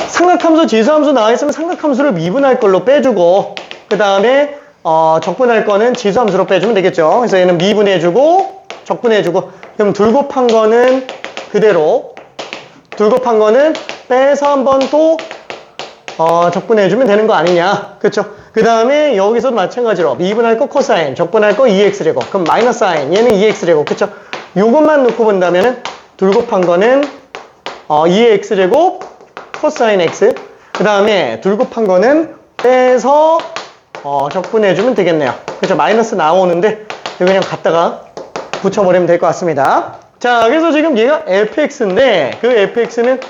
삼각함수, 지수함수 나와 있으면 삼각함수를 미분할 걸로 빼주고 그 다음에 적분할 거는 지수함수로 빼주면 되겠죠. 그래서 얘는 미분해주고 적분해주고 그럼 둘 곱한 거는 그대로 둘 곱한 거는 빼서 한번 또 적분해주면 되는 거 아니냐. 그쵸? 그 다음에 여기서도 마찬가지로 미분할 거 코사인, 적분할 거 2x제곱. 그럼 마이너스 사인, 얘는 2x제곱. 그쵸? 요것만 놓고 본다면은 둘 곱한 거는 2x제곱 코사인 x. 그 다음에 둘 곱한 거는 빼서 적분해주면 되겠네요. 그쵸? 마이너스 나오는데 이거 그냥 갖다가 붙여버리면 될 것 같습니다. 자, 그래서 지금 얘가 fx인데 그 fx는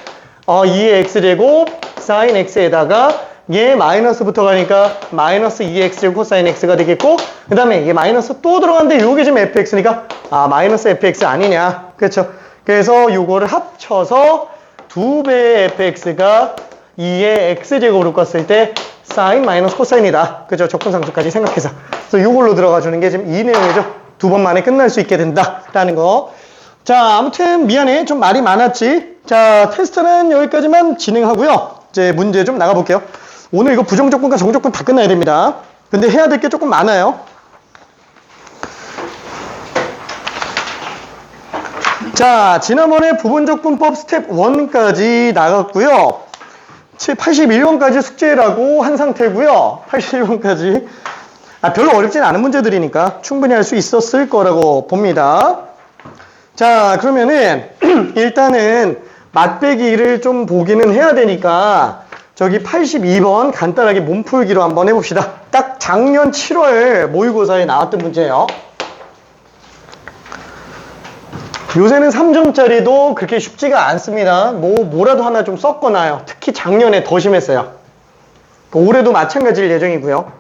2x제곱 sin x에다가 얘 마이너스 붙어가니까 마이너스 2x제곱 코사인 x가 되겠고 그 다음에 이게 마이너스 또 들어갔는데 요게 지금 fx니까 마이너스 fx 아니냐. 그렇죠? 그래서 요거를 합쳐서 2배의 fx가 2의 x제곱으로 껐을 때 sin 마이너스 코사인이다. 그죠? 적분상수까지 생각해서. 그래서 요걸로 들어가 주는 게 지금 이 내용이죠. 2번 만에 끝날 수 있게 된다라는 거. 자, 아무튼 미안해. 좀 말이 많았지. 자, 테스트는 여기까지만 진행하고요. 이제 문제 좀 나가볼게요. 오늘 이거 부정적분과 정적분 다 끝나야 됩니다. 근데 해야 될 게 조금 많아요. 자, 지난번에 부분적분법 스텝 1까지 나갔고요. 81번까지 숙제라고 한 상태고요. 81번까지. 별로 어렵진 않은 문제들이니까 충분히 할 수 있었을 거라고 봅니다. 자, 그러면은 일단은 맛배기를 좀 보기는 해야 되니까 저기 82번 간단하게 몸풀기로 한번 해봅시다. 딱 작년 7월 모의고사에 나왔던 문제예요. 요새는 3점짜리도 그렇게 쉽지가 않습니다. 뭐라도 하나 좀 섞어놔요. 특히 작년에 더 심했어요. 올해도 마찬가지일 예정이고요.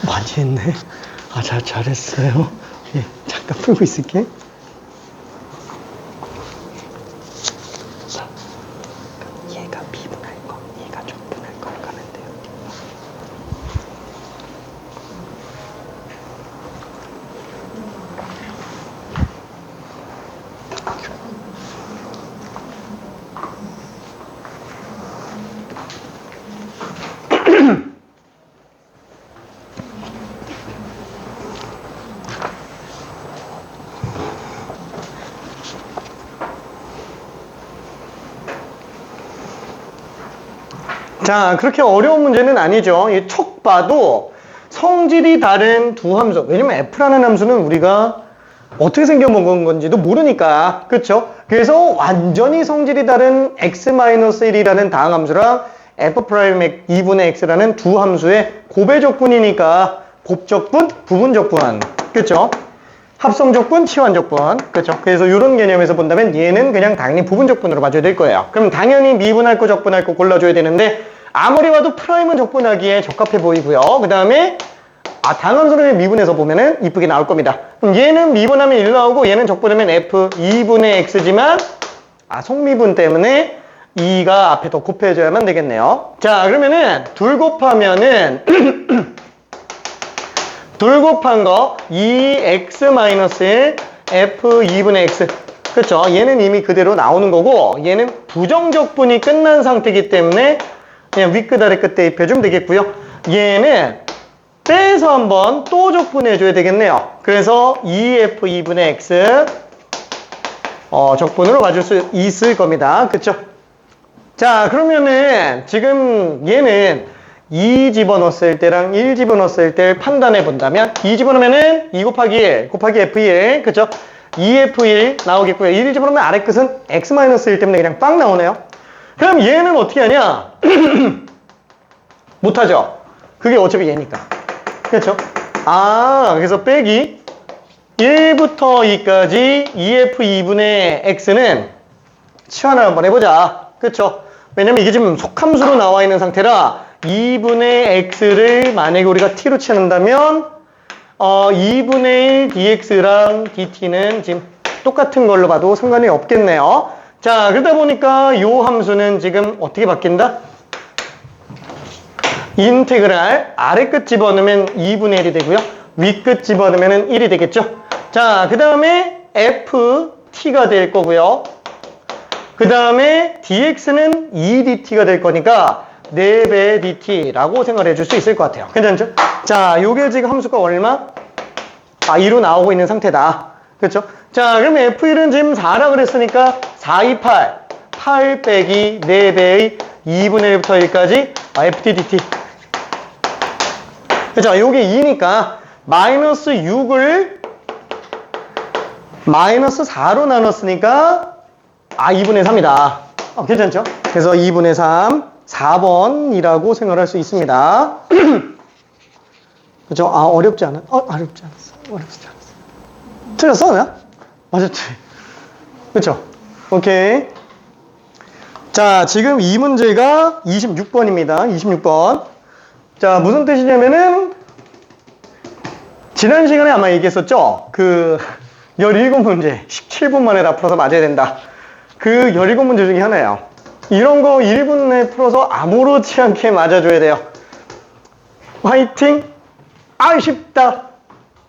많이 했네. 잘했어요. 예, 잠깐 풀고 있을게. 얘가 미분할 거, 얘가 적분할 거 가면 돼요. 자, 그렇게 어려운 문제는 아니죠. 척 봐도 성질이 다른 두 함수. 왜냐면 f라는 함수는 우리가 어떻게 생겨먹은 건지도 모르니까. 그쵸? 그래서 완전히 성질이 다른 x-1이라는 다항함수랑 f'2분의 x라는 두 함수의 고배적분이니까 곱적분, 부분적분. 그쵸? 합성적분, 치환적분. 그쵸? 그래서 이런 개념에서 본다면 얘는 그냥 당연히 부분적분으로 봐줘야 될 거예요. 그럼 당연히 미분할 거, 적분할 거 골라줘야 되는데 아무리 봐도 프라임은 적분하기에 적합해 보이고요. 그 다음에 당함수를 미분해서 보면은 이쁘게 나올 겁니다. 그럼 얘는 미분하면 1 나오고 얘는 적분하면 f 2분의 x지만 속미분 때문에 2가 앞에 더 곱해져야만 되겠네요. 자, 그러면은 둘 곱하면은 둘 곱한 거 2x-1 f 2분의 x. 그렇죠? 얘는 이미 그대로 나오는 거고 얘는 부정적분이 끝난 상태이기 때문에 그냥 윗끝 아래끝 대입해주면 되겠고요. 얘는 빼서 한번 또 적분해줘야 되겠네요. 그래서 2f 2분의 x 적분으로 봐줄 수 있을 겁니다. 그쵸? 자, 그러면은 지금 얘는 2 집어넣었을 때랑 1 집어넣었을 때 판단해 본다면 2 집어넣으면은 2 곱하기 1 곱하기 f1 그쵸? 2f1 나오겠고요. 1 집어넣으면 아래 끝은 x-1 때문에 그냥 빵 나오네요. 그럼 얘는 어떻게 하냐? 못하죠? 그게 어차피 얘니까. 그렇죠? 그래서 빼기 1부터 2까지 2f2분의 x는 치환을 한번 해보자. 그렇죠? 왜냐면 이게 지금 속함수로 나와 있는 상태라 2분의 x를 만약에 우리가 t로 치환한다면 2분의 1 dx랑 dt는 지금 똑같은 걸로 봐도 상관이 없겠네요. 자, 그러다 보니까 이 함수는 지금 어떻게 바뀐다? 인테그랄 아래끝 집어넣으면 2분의 1이 되고요. 윗끝 집어넣으면 1이 되겠죠. 자, 그 다음에 ft가 될 거고요. 그 다음에 dx는 2dt가 될 거니까 4배 dt라고 생각을 해줄 수 있을 것 같아요. 괜찮죠? 자, 요게 지금 함수가 얼마? 2로 나오고 있는 상태다. 그렇죠? 자, 그럼 f1은 지금 4라 그랬으니까 4, 2, 8. 8 빼기 4배의 2분의 1부터 1까지 ft dt. 그렇죠? 요게 2니까 마이너스 6을 마이너스 4로 나눴으니까 2분의 3이다. 괜찮죠? 그래서 2분의 3, 4번이라고 생각할 수 있습니다. 그죠? 어렵지 않아? 어렵지 않았어. 어렵지 않았어. 틀렸어, 나? 맞았지? 그쵸? 오케이. 자, 지금 이 문제가 26번입니다. 26번. 자, 무슨 뜻이냐면은, 지난 시간에 아마 얘기했었죠? 그, 17문제, 17분 만에 다 풀어서 맞아야 된다. 그 17문제 중에 하나예요. 이런 거 1분 내에 풀어서 아무렇지 않게 맞아줘야 돼요. 화이팅! 아쉽다!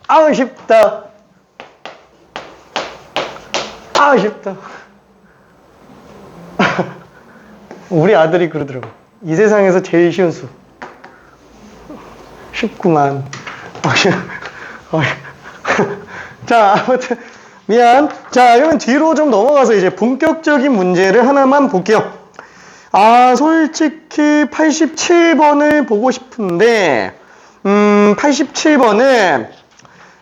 아쉽다! 아쉽다. 우리 아들이 그러더라고. 이 세상에서 제일 쉬운 수. 쉽구만. 자, 아무튼 미안. 자, 그러면 뒤로 좀 넘어가서 이제 본격적인 문제를 하나만 볼게요. 아, 솔직히 87번을 보고 싶은데 87번은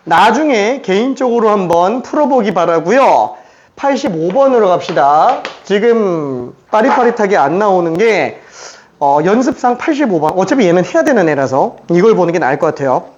나중에 개인적으로 한번 풀어보기 바라고요. 85번으로 갑시다. 지금 빠릿빠릿하게 안 나오는 게 연습상 85번. 어차피 얘는 해야 되는 애라서 이걸 보는 게 나을 것 같아요.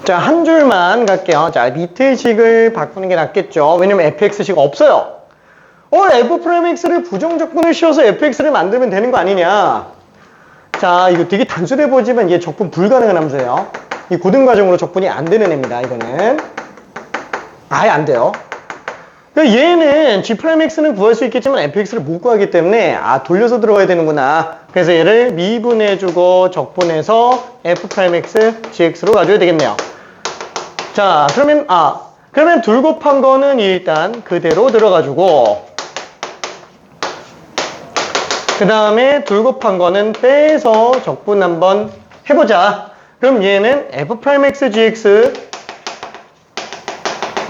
자, 한 줄만 갈게요. 자, 밑에 식을 바꾸는 게 낫겠죠. 왜냐면 fx식 없어요. f'x를 부정적분을 씌워서 fx를 만들면 되는 거 아니냐. 자, 이거 되게 단순해 보이지만 이게 적분 불가능한 함수예요. 이 고등과정으로 적분이 안 되는 애입니다. 이거는 아예 안 돼요. 그러니까 얘는 g'x는 구할 수 있겠지만 fx를 못 구하기 때문에 돌려서 들어가야 되는구나. 그래서 얘를 미분해주고 적분해서 f'x gx로 가져야 되겠네요. 자, 그러면 둘 곱한 거는 일단 그대로 들어가주고, 그 다음에 둘 곱한 거는 빼서 적분 한번 해보자. 그럼 얘는 f'x gx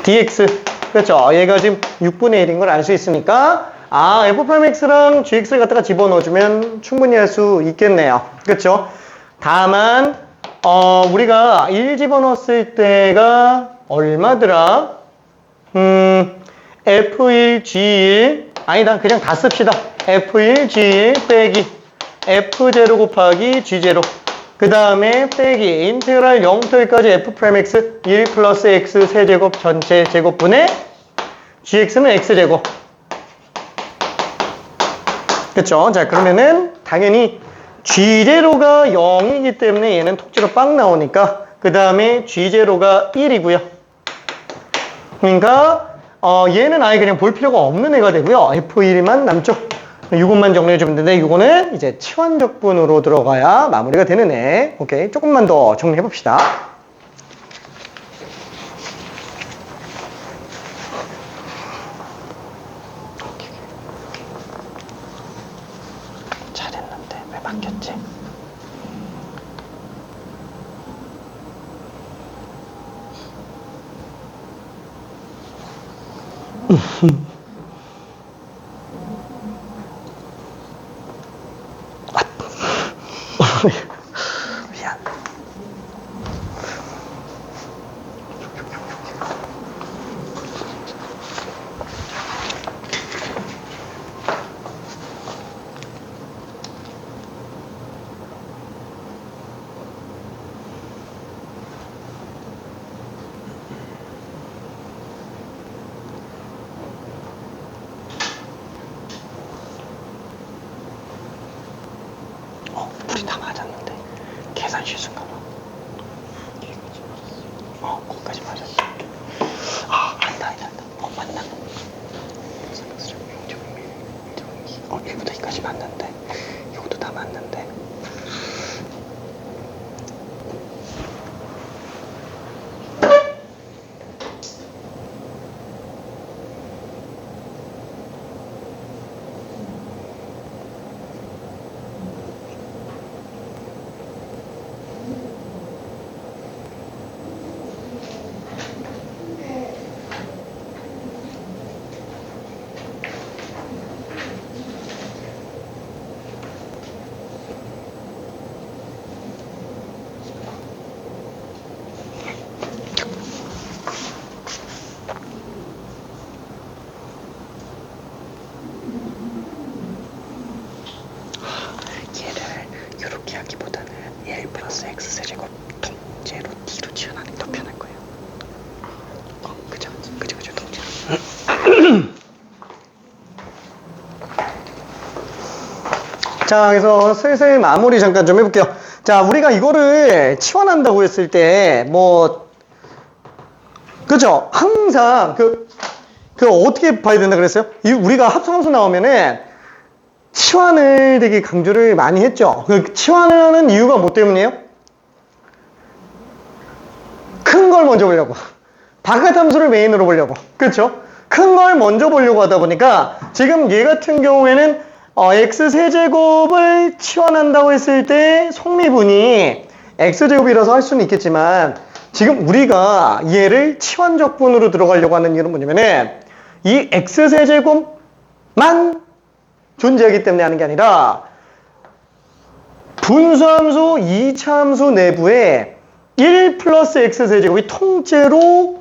dx. 그렇죠. 얘가 지금 6분의 1인 걸 알 수 있으니까, f'x랑 gx를 갖다가 집어넣어주면 충분히 할 수 있겠네요. 그렇죠. 다만, 우리가 1 집어넣었을 때가 얼마더라? F1, G1. 아니다. 그냥 다 씁시다. F1, G1 빼기 f0 곱하기 g0 그 다음에 빼기 인테그랄 0부터 1까지 f 프라임 x 1 플러스 x 세제곱 전체 제곱분의 gx는 x제곱. 그쵸? 자, 그러면은 당연히 g0가 0이기 때문에 얘는 통째로 빵 나오니까 그 다음에 g0가 1이고요. 그러니까 얘는 아예 그냥 볼 필요가 없는 애가 되고요. f1만 남죠. 이것만 정리해주면 되는데 이거는 이제 치환적분으로 들어가야 마무리가 되는 애. 오케이, 조금만 더 정리해봅시다. 잘했는데 왜 바뀌었지? 미안. 불이 다 맞았는데 계산 실수인가 봐. 거기까지 맞았어. 안다. 맞나? 1부터 2까지 맞는데 이것도 다 맞는데. 이렇게 하기보다는 1 플러스 x 세제곱 통째로 t로 치환하는 게 더 편할 거예요. 그죠, 통째로. 자, 그래서 슬슬 마무리 잠깐 좀 해볼게요. 자, 우리가 이거를 치환한다고 했을 때, 그죠? 항상 어떻게 봐야 된다 그랬어요? 우리가 합성함수 나오면은 치환을 되게 강조를 많이 했죠. 그 치환을 하는 이유가 뭐 때문이에요? 큰 걸 먼저 보려고. 바깥함수를 메인으로 보려고. 그렇죠? 큰 걸 먼저 보려고 하다 보니까 지금 얘 같은 경우에는 x세제곱을 치환한다고 했을 때 속미분이 x제곱이라서 할 수는 있겠지만 지금 우리가 얘를 치환적분으로 들어가려고 하는 이유는 뭐냐면은 이 x세제곱만 존재하기 때문에 하는 게 아니라 분수함수 2차함수 내부에 1 플러스 x세제곱이 통째로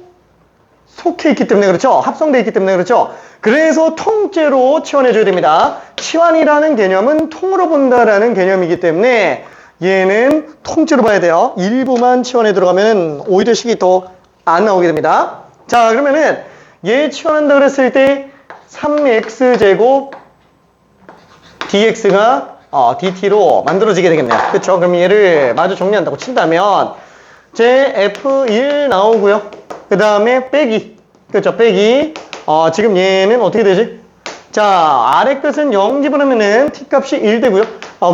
속해 있기 때문에 그렇죠. 합성되어 있기 때문에 그렇죠. 그래서 통째로 치환해줘야 됩니다. 치환이라는 개념은 통으로 본다라는 개념이기 때문에 얘는 통째로 봐야 돼요. 일부만 치환에 들어가면 오히려 식이 더 안 나오게 됩니다. 자, 그러면은 얘 치환한다 그랬을 때 3x제곱 dx가 dt로 만들어지게 되겠네요. 그렇죠? 그럼 얘를 마저 정리한다고 친다면 제 f1 나오고요. 그 다음에 빼기. 그렇죠? 빼기. 지금 얘는 어떻게 되지? 자, 아래 끝은 0 집어넣으면은 t 값이 1 되고요.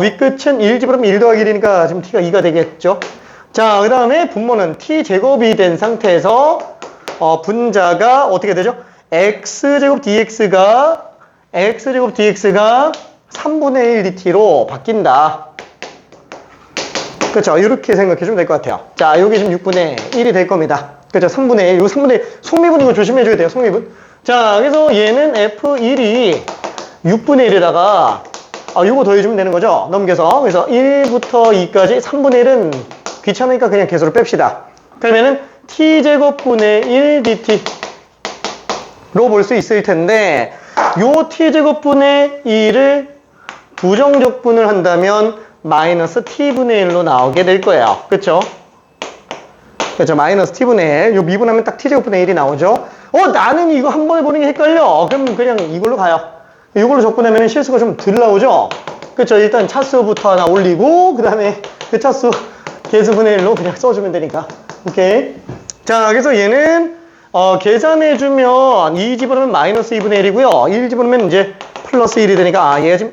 위 끝은 1 집어넣으면 1 더하기 1이니까 지금 t가 2가 되겠죠? 자, 그 다음에 분모는 t 제곱이 된 상태에서 분자가 어떻게 되죠? x제곱 dx가 3분의 1 dt로 바뀐다. 그렇죠? 이렇게 생각해주면 될 것 같아요. 자, 여기 지금 6분의 1이 될 겁니다. 그렇죠? 3분의 1. 요 3분의 1. 속미분 이거 조심해줘야 돼요. 속미분. 자, 그래서 얘는 F1이 6분의 1에다가 요거 더해주면 되는 거죠? 넘겨서. 그래서 1부터 2까지 3분의 1은 귀찮으니까 그냥 개수로 뺍시다. 그러면은 t제곱분의 1 dt로 볼 수 있을 텐데 요 t제곱분의 2를 부정적분을 한다면 마이너스 t분의 1로 나오게 될 거예요. 그쵸? 그쵸? 마이너스 t분의 1. 요 미분하면 딱 t제곱분의 1이 나오죠? 나는 이거 한 번에 보는 게 헷갈려. 그럼 그냥 이걸로 가요. 이걸로 적분하면 실수가 좀 덜 나오죠? 그쵸? 일단 차수부터 하나 올리고, 그 다음에 그 차수 개수분의 1로 그냥 써주면 되니까. 오케이. 자, 그래서 얘는, 계산해주면 2 집어넣으면 마이너스 2분의 1이고요. 1 집어넣으면 이제 플러스 1이 되니까, 얘가 지금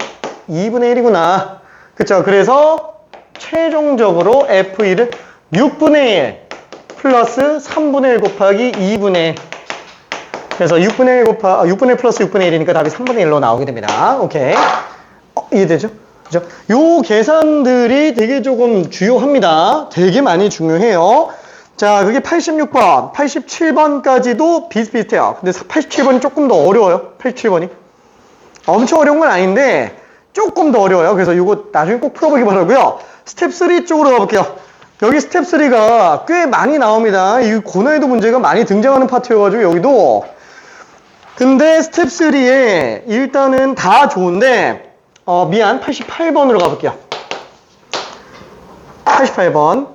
2분의 1이구나. 그쵸? 그래서 최종적으로 F1은 6분의 1 플러스 3분의 1 곱하기 2분의 1. 그래서 6분의 1 플러스 6분의 1이니까 답이 3분의 1로 나오게 됩니다. 오케이. 이해되죠? 그죠? 요 계산들이 되게 조금 주요합니다. 되게 많이 중요해요. 자, 그게 86번, 87번까지도 비슷비슷해요. 근데 87번이 조금 더 어려워요. 87번이. 엄청 어려운 건 아닌데 조금 더 어려워요. 그래서 이거 나중에 꼭 풀어보기 바라고요. 스텝 3 쪽으로 가볼게요. 여기 스텝 3가 꽤 많이 나옵니다. 이 고난이도 문제가 많이 등장하는 파트여가지고 여기도. 근데 스텝 3에 일단은 다 좋은데 미안, 88번으로 가볼게요. 88번.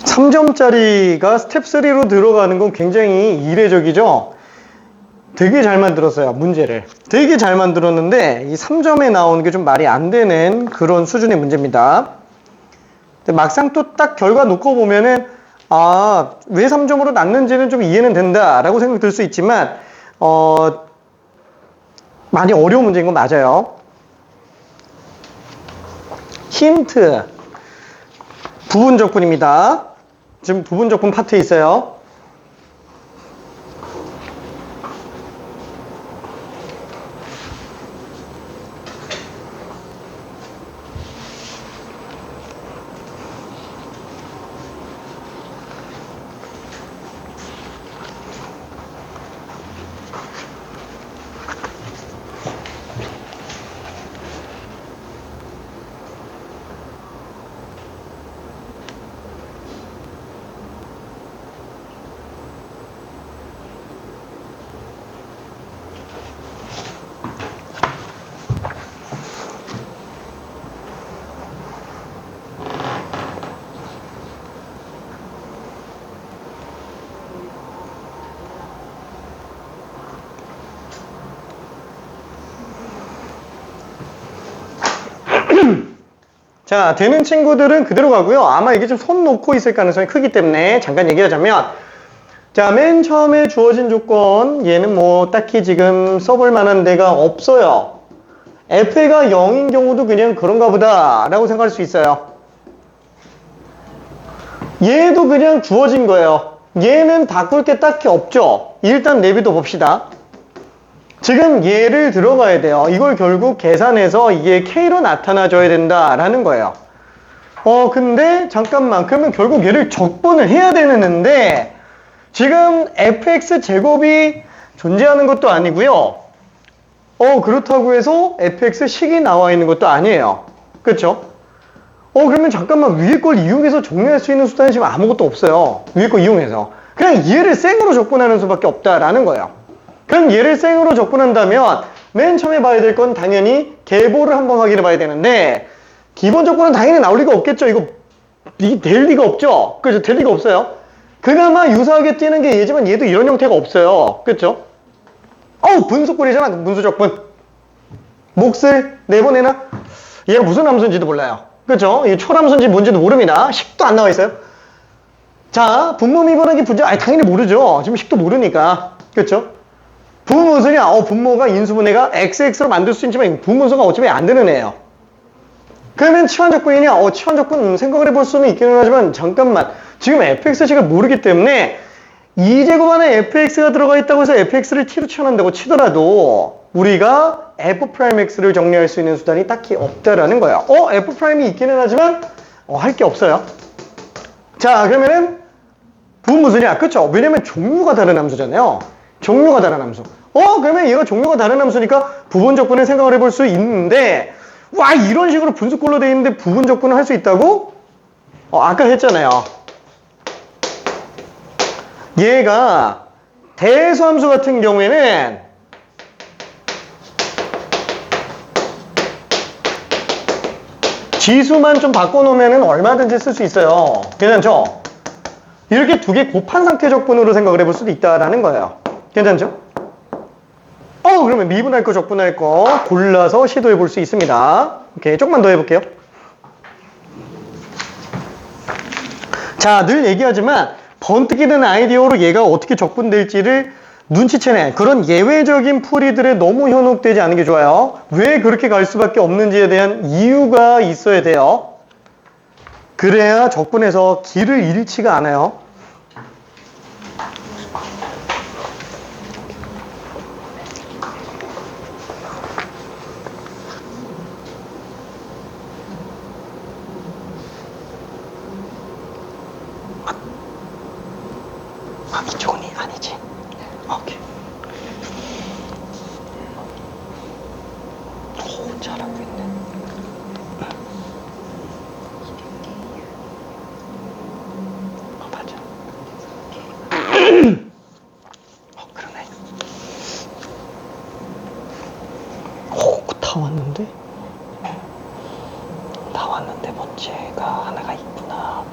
삼 점짜리가 스텝 3로 들어가는 건 굉장히 이례적이죠? 되게 잘 만들었어요, 문제를. 되게 잘 만들었는데, 이 3점에 나오는 게 좀 말이 안 되는 그런 수준의 문제입니다. 근데 막상 또 딱 결과 놓고 보면은, 왜 3점으로 났는지는 좀 이해는 된다라고 생각이 들 수 있지만, 많이 어려운 문제인 건 맞아요. 힌트. 부분적분입니다. 지금 부분적분 파트에 있어요. 자, 되는 친구들은 그대로 가고요. 아마 이게 좀 손 놓고 있을 가능성이 크기 때문에 잠깐 얘기하자면, 자, 맨 처음에 주어진 조건, 얘는 뭐 딱히 지금 써볼 만한 데가 없어요. f가 0인 경우도 그냥 그런가 보다 라고 생각할 수 있어요. 얘도 그냥 주어진 거예요. 얘는 바꿀 게 딱히 없죠. 일단 내비도 봅시다. 지금 얘를 들어가야 돼요. 이걸 결국 계산해서 이게 K로 나타나줘야 된다라는 거예요. 근데 잠깐만, 그러면 결국 얘를 적분을 해야 되는데 지금 fx 제곱이 존재하는 것도 아니고요. 그렇다고 해서 fx 식이 나와 있는 것도 아니에요. 그렇죠? 그러면 잠깐만, 위에 걸 이용해서 정리할 수 있는 수단이 지금 아무것도 없어요. 위에 거 이용해서 그냥 얘를 생으로 적분하는 수밖에 없다라는 거예요. 그럼 얘를 생으로 적분한다면 맨 처음에 봐야 될 건 당연히 계보를 한번 확인해 봐야 되는데, 기본 적분은 당연히 나올 리가 없겠죠. 이거 될 리가 없죠. 그죠? 될 리가 없어요. 그나마 유사하게 띄는 게 얘지만 얘도 이런 형태가 없어요. 그쵸? 분수꼴이잖아. 분수적분. 몫을 내보내나? 얘가 무슨 함수인지도 몰라요. 그쵸? 이 초함수인지 뭔지도 모릅니다. 식도 안 나와 있어요. 자, 분모 미분하기 분자. 당연히 모르죠. 지금 식도 모르니까. 그쵸? 분모수냐? 분모가 인수분해가 xx로 만들 수 있지만 분모수가 어차피 안 되는 애예요. 그러면 치환적분이냐? 치환적분 생각을 해볼 수는 있기는 하지만 잠깐만, 지금 fx식을 모르기 때문에 2제곱 안에 fx가 들어가 있다고 해서 fx를 t로 치환한다고 치더라도 우리가 f'x를 정리할 수 있는 수단이 딱히 없다라는 거야. f'이 있기는 하지만 할 게 없어요. 자, 그러면은 분무수냐? 그쵸? 왜냐면 종류가 다른 함수잖아요. 종류가 다른 함수. 그러면 얘가 종류가 다른 함수니까 부분적분을 생각을 해볼 수 있는데, 와, 이런 식으로 분수꼴로 되어 있는데 부분적분을 할 수 있다고? 아까 했잖아요. 얘가 대수함수 같은 경우에는 지수만 좀 바꿔놓으면 얼마든지 쓸 수 있어요. 괜찮죠? 이렇게 두 개 곱한 상태 적분으로 생각을 해볼 수도 있다라는 거예요. 괜찮죠? 그러면 미분할 거 적분할 거 골라서 시도해 볼 수 있습니다. 오케이, 조금만 더 해볼게요. 자, 늘 얘기하지만 번뜩이는 아이디어로 얘가 어떻게 적분될지를 눈치채네. 그런 예외적인 풀이들에 너무 현혹되지 않은 게 좋아요. 왜 그렇게 갈 수밖에 없는지에 대한 이유가 있어야 돼요. 그래야 적분에서 길을 잃지가 않아요. 이쪽은 아니지. 오케이. 오, 잘하고 있네. 맞아. 그러네. 다 왔는데? 다 왔는데 문제가 하나가 있구나.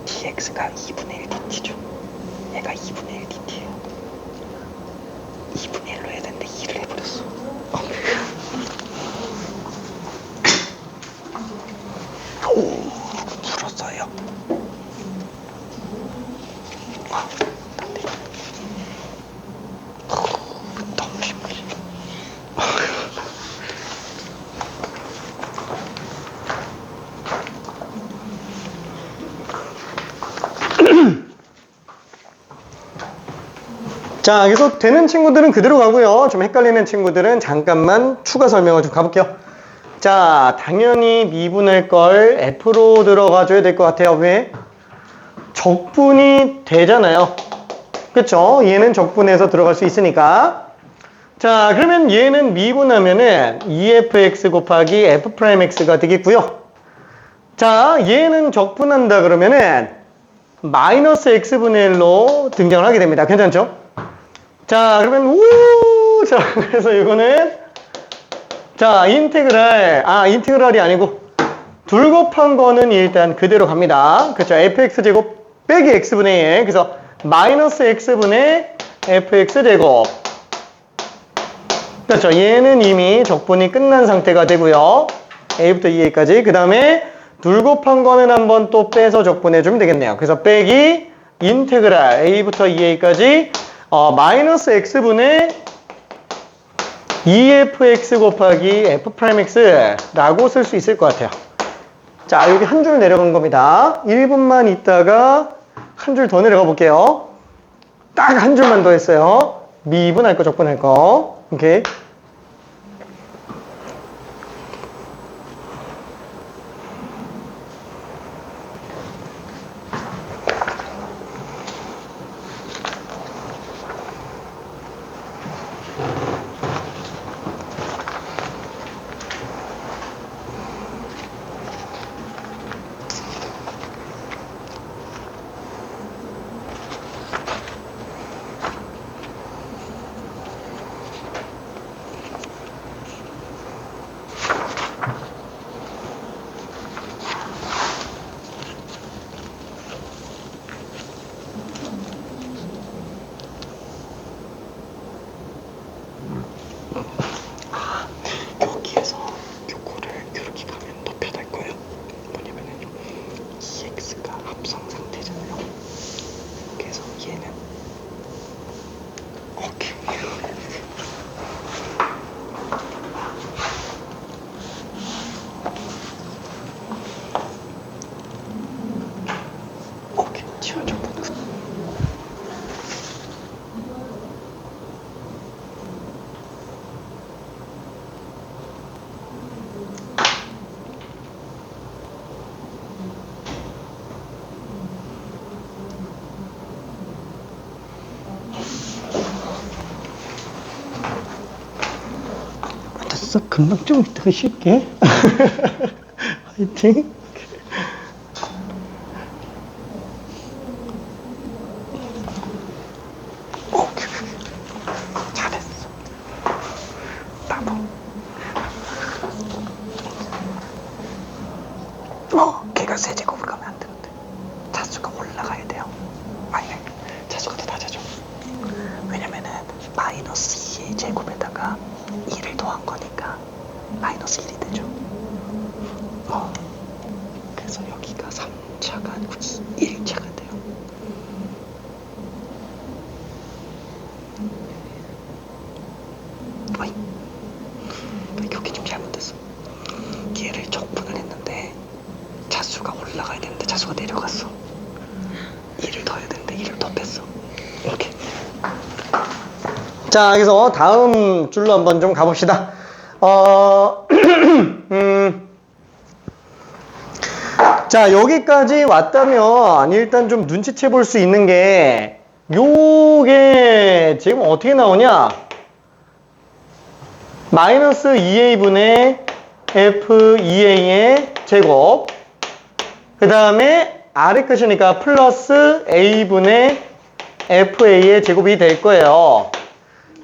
dx가 2분의 1 dt죠. 얘가 2분의 1 dt예요. 2분의 1로 해야 되는데 2를 해버렸어. 풀었어요. 너무 쉽지. 자, 여기서 되는 친구들은 그대로 가고요. 좀 헷갈리는 친구들은 잠깐만 추가 설명을 좀 가볼게요. 자, 당연히 미분할 걸 F로 들어가줘야 될 것 같아요. 왜? 적분이 되잖아요. 그쵸? 얘는 적분해서 들어갈 수 있으니까. 자, 그러면 얘는 미분하면은 2fx 곱하기 f'x가 되겠고요. 자, 얘는 적분한다 그러면은 마이너스 x분의 1로 등장을 하게 됩니다. 괜찮죠? 자, 그러면 자, 그래서 이거는 자, 인테그랄이 아니고 둘 곱한 거는 일단 그대로 갑니다. 그렇죠. fx제곱 빼기 x분의 1. 그래서 마이너스 x분의 fx제곱. 그렇죠. 얘는 이미 적분이 끝난 상태가 되고요. a부터 2a까지. 그 다음에 둘 곱한 거는 한번 또 빼서 적분해주면 되겠네요. 그래서 빼기 인테그랄 a부터 2a까지 마이너스 x분의 2fx 곱하기 f'x 라고 쓸 수 있을 것 같아요. 자, 여기 한 줄 내려간 겁니다. 1분만 있다가 한 줄 더 내려가 볼게요. 딱 한 줄만 더 했어요. 미분할 거, 적분할 거. 오케이. 여기에서 요거를 이렇게 가면 더 편할 거예요. 뭐냐면은 EX가 합성 상태잖아요. 그래서 얘는 오케이. 오케이, 지워줘. 됐어. 금방 좀 이따가 쉴게. 화이팅. 오케이. 잘했어. 나도. 걔가 세제곱으로 가면 안 되는데. 자수가 올라가야 돼요. 아니, 자수가 더 낮아져. 왜냐면은 마이너스 2의 제곱에다가 2를 더한 거니까 마이너스 1이 되죠. 그래서 여기가 3차가 아니고 1차가 돼요. 어이, 여기 좀 잘못됐어. 얘를 적분을 했는데 자수가 올라가야 되는데 자수가 내려갔어. 1을 더해야 되는데 1을 더 뺐어. 이렇게. 자, 여기서 다음 줄로 한번 좀 가봅시다. 자, 여기까지 왔다면 일단 좀 눈치채 볼 수 있는 게 요게 지금 어떻게 나오냐? 마이너스 2a분의 f2a의 제곱, 그 다음에 아래 끝이니까 플러스 a분의 fa의 제곱이 될 거예요.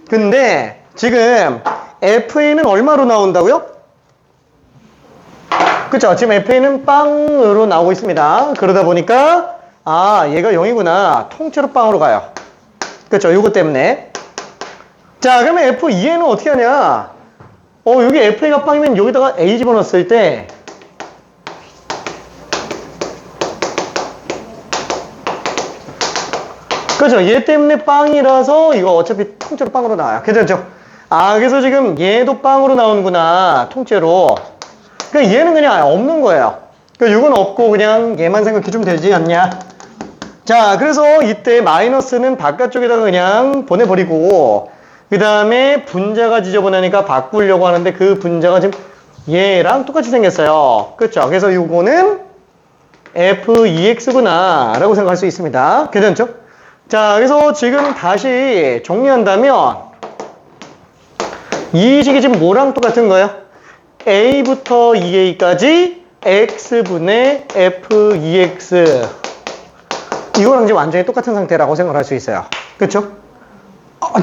근데 지금 fa는 얼마로 나온다고요? 그쵸? 지금 fa는 빵으로 나오고 있습니다. 그러다 보니까 얘가 0이구나. 통째로 빵으로 가요. 그쵸? 요거 때문에. 자, 그러면 f2a는 어떻게 하냐? 여기 fa가 빵이면 여기다가 a 집어넣었을 때 그죠? 얘 때문에 빵이라서 이거 어차피 통째로 빵으로 나와요. 괜찮죠? 그래서 지금 얘도 빵으로 나오는구나. 통째로. 그러니까 얘는 그냥 없는 거예요. 그러니까 이건 없고 그냥 얘만 생각해 주면 되지 않냐? 자, 그래서 이때 마이너스는 바깥쪽에다가 그냥 보내버리고 그 다음에 분자가 지저분하니까 바꾸려고 하는데 그 분자가 지금 얘랑 똑같이 생겼어요. 그렇죠? 그래서 이거는 f2x구나 라고 생각할 수 있습니다. 괜찮죠? 자, 그래서 지금 다시 정리한다면 이 식이 지금 뭐랑 똑같은 거예요? a부터 2a까지 x분의 f2x 이거랑 지금 완전히 똑같은 상태라고 생각할 수 있어요. 그쵸?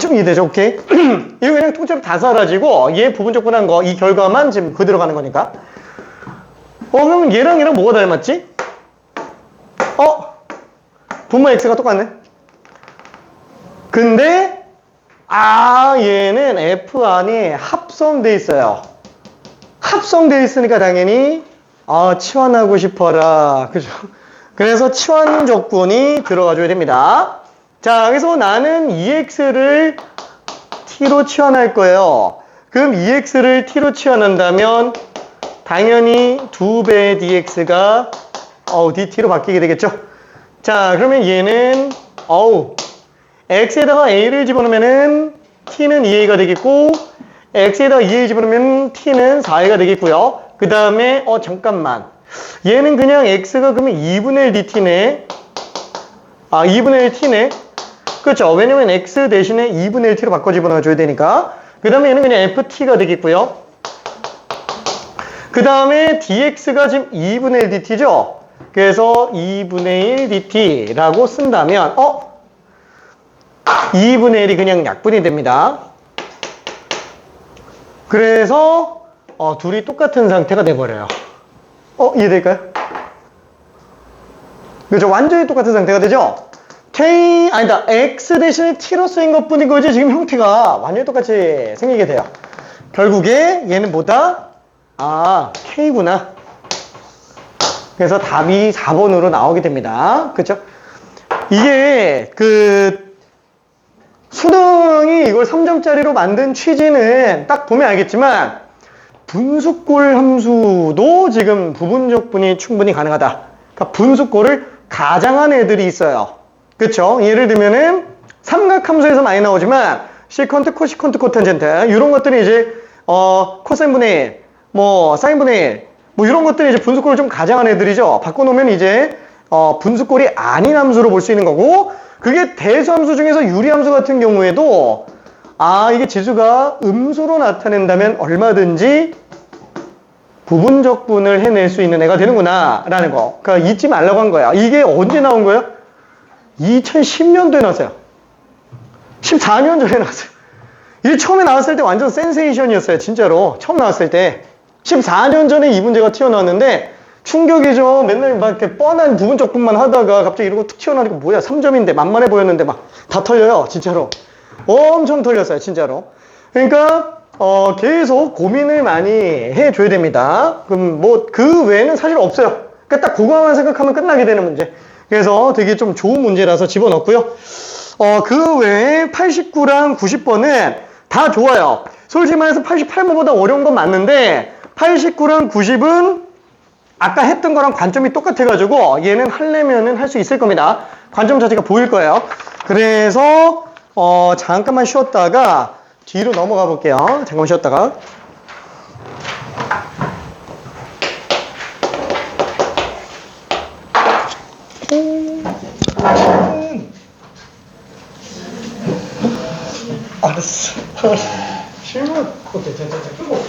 좀 이해되죠? 오케이? 이거 그냥 통째로 다 사라지고 얘 부분 적분한 거 이 결과만 지금 그대로 가는 거니까 그럼 얘랑 뭐가 닮았지? 분모 x가 똑같네. 근데 얘는 f 안에 합성돼 있어요. 합성돼 있으니까 당연히 치환하고 싶어라. 그죠? 그래서 치환 조건이 들어가줘야 됩니다. 자, 그래서 나는 2x를 t로 치환할 거예요. 그럼 2x를 t로 치환한다면 당연히 2배 dx가 dt로 바뀌게 되겠죠. 자, 그러면 얘는 x에다가 a를 집어넣으면은 t는 2a가 되겠고, x에다가 2a 집어넣으면 t는 4a가 되겠고요. 그 다음에 잠깐만, 얘는 그냥 x가 그러면 2분의 1 dt네. 2분의 1 t네. 그렇죠. 왜냐면 x 대신에 2분의 1 t로 바꿔 집어넣어줘야 되니까. 그 다음에 얘는 그냥 ft가 되겠고요. 그 다음에 dx가 지금 2분의 1 dt죠. 그래서 2분의 1 dt라고 쓴다면 2분의 1이 그냥 약분이 됩니다. 그래서 둘이 똑같은 상태가 돼버려요. 이해될까요? 그렇죠. 완전히 똑같은 상태가 되죠. x 대신에 t로 쓰인 것뿐인 거지 지금 형태가 완전히 똑같이 생기게 돼요. 결국에 얘는 뭐다? k구나. 그래서 답이 4번으로 나오게 됩니다. 그렇죠? 이게 수능이 이걸 3점짜리로 만든 취지는 딱 보면 알겠지만 분수꼴 함수도 지금 부분적분이 충분히 가능하다. 그러니까 분수꼴을 가장한 애들이 있어요. 그쵸? 예를 들면은 삼각함수에서 많이 나오지만 시컨트, 코시컨트, 코탄젠트 이런 것들이 이제 코사인분의 1, 사인분의 1 이런 것들이 이제 분수꼴을 좀 가장한 애들이죠. 바꿔놓으면 이제 분수꼴이 아닌 함수로 볼 수 있는 거고, 그게 대수함수 중에서 유리함수 같은 경우에도 이게 지수가 음수로 나타낸다면 얼마든지 부분적분을 해낼 수 있는 애가 되는구나 라는 거. 그러니까 잊지 말라고 한 거야. 이게 언제 나온 거예요? 2010년도에 나왔어요. 14년 전에 나왔어요. 이게 처음에 나왔을 때 완전 센세이션이었어요. 진짜로 처음 나왔을 때 14년 전에 이 문제가 튀어나왔는데 충격이죠. 맨날 막 이렇게 뻔한 부분적분만 하다가 갑자기 이러고 툭 튀어나오니까 뭐야 3점인데 만만해 보였는데 막 다 털려요. 진짜로 엄청 털렸어요. 진짜로. 그러니까 계속 고민을 많이 해줘야 됩니다. 그럼 그 외에는 사실 없어요. 그러니까 딱 그거만 생각하면 끝나게 되는 문제. 그래서 되게 좀 좋은 문제라서 집어넣고요. 그 외에 89랑 90번은 다 좋아요. 솔직히 말해서 88번보다 어려운 건 맞는데 89랑 90은 아까 했던 거랑 관점이 똑같아가지고 얘는 하려면은 할 수 있을 겁니다. 관점 자체가 보일 거예요. 그래서 잠깐만 쉬었다가 뒤로 넘어가 볼게요. 잠깐만 쉬었다가. 알았어. 실물. 오케이, 자, 끄고.